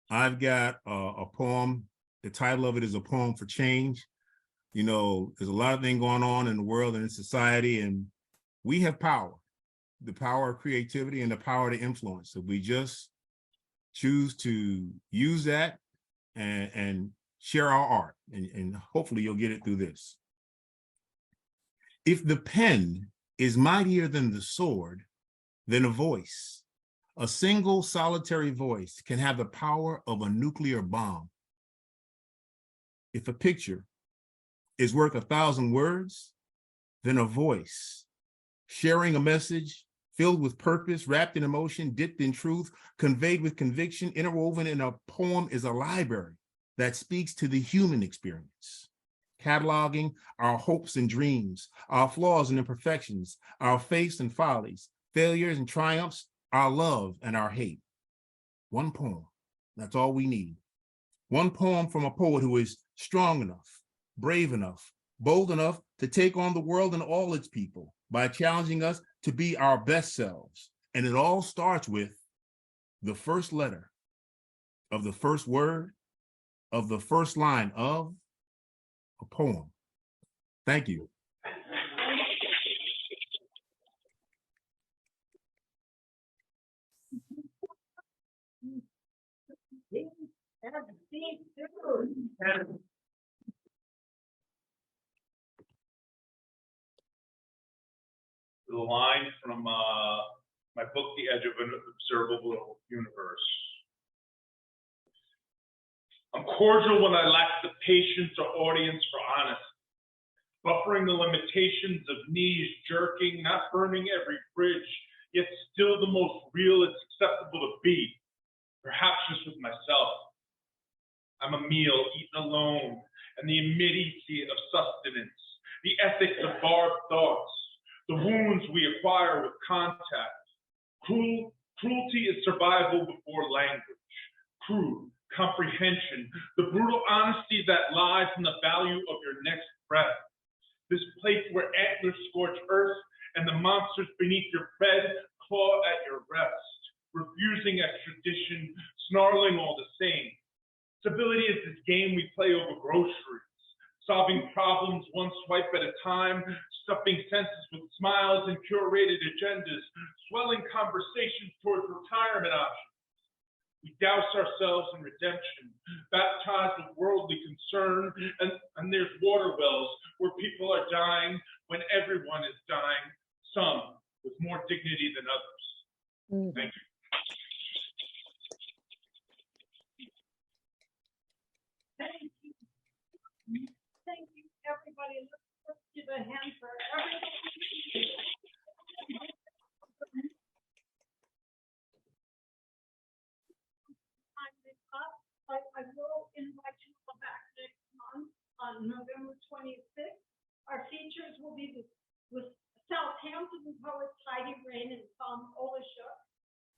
I've got a poem. The title of it is A Poem for Change. You know, there's a lot of things going on in the world and in society, and we have power, the power of creativity and the power to influence. So we just choose to use that and share our art, and hopefully you'll get it through this. If the pen is mightier than the sword, then a voice, a single solitary voice, can have the power of a nuclear bomb. If a picture is worth 1,000 words, then a voice, sharing a message filled with purpose, wrapped in emotion, dipped in truth, conveyed with conviction, interwoven in a poem, is a library that speaks to the human experience, cataloging our hopes and dreams, our flaws and imperfections, our faiths and follies, failures and triumphs, our love and our hate. One poem, that's all we need. One poem from a poet who is strong enough, brave enough, bold enough to take on the world and all its people by challenging us to be our best selves. And it all starts with the first letter of the first word of the first line of a poem. Thank you. a line from my book, The Edge of an Observable Universe. I'm cordial when I lack the patience or audience for honesty, buffering the limitations of knees jerking, not burning every bridge, yet still the most real it's acceptable to be, perhaps just with myself. I'm a meal eaten alone, and the immediacy of sustenance, the ethics of barbed thoughts, the wounds we acquire with contact. Cruelty is survival before language, crude comprehension, the brutal honesty that lies in the value of your next breath. This place where antlers scorch earth and the monsters beneath your bed claw at your rest, refusing extradition, snarling all the same. Civility is this game we play over groceries, solving problems one swipe at a time, stuffing senses with smiles and curated agendas, swelling conversations towards retirement options. We douse ourselves in redemption, baptized with worldly concern, and there's water wells where people are dying when everyone is dying, some with more dignity than others. Thank you. Thank you. Thank you, everybody. Let's give a hand for everybody. I will invite you to come back next month on November 26th. Our features will be with Southampton poets Heidi Rain and Tom Olishuk.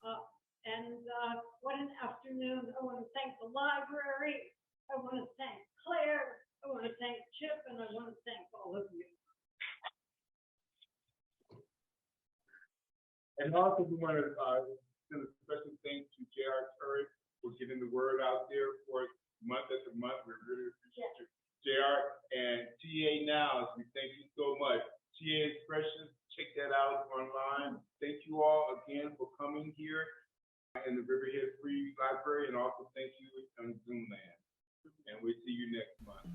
What an afternoon. I want to thank the library. I want to thank Claire. I want to thank Chip, and I want to thank all of you. And also, we want to send a special thanks to J.R. Turek for getting the word out there for month after month. We really appreciate you, J.R. And TA Now, we thank you so much. TA Expressions, check that out online. Thank you all again for coming here in the Riverhead Free Library, and also thank you on Zoom Land. And we'll see you next month.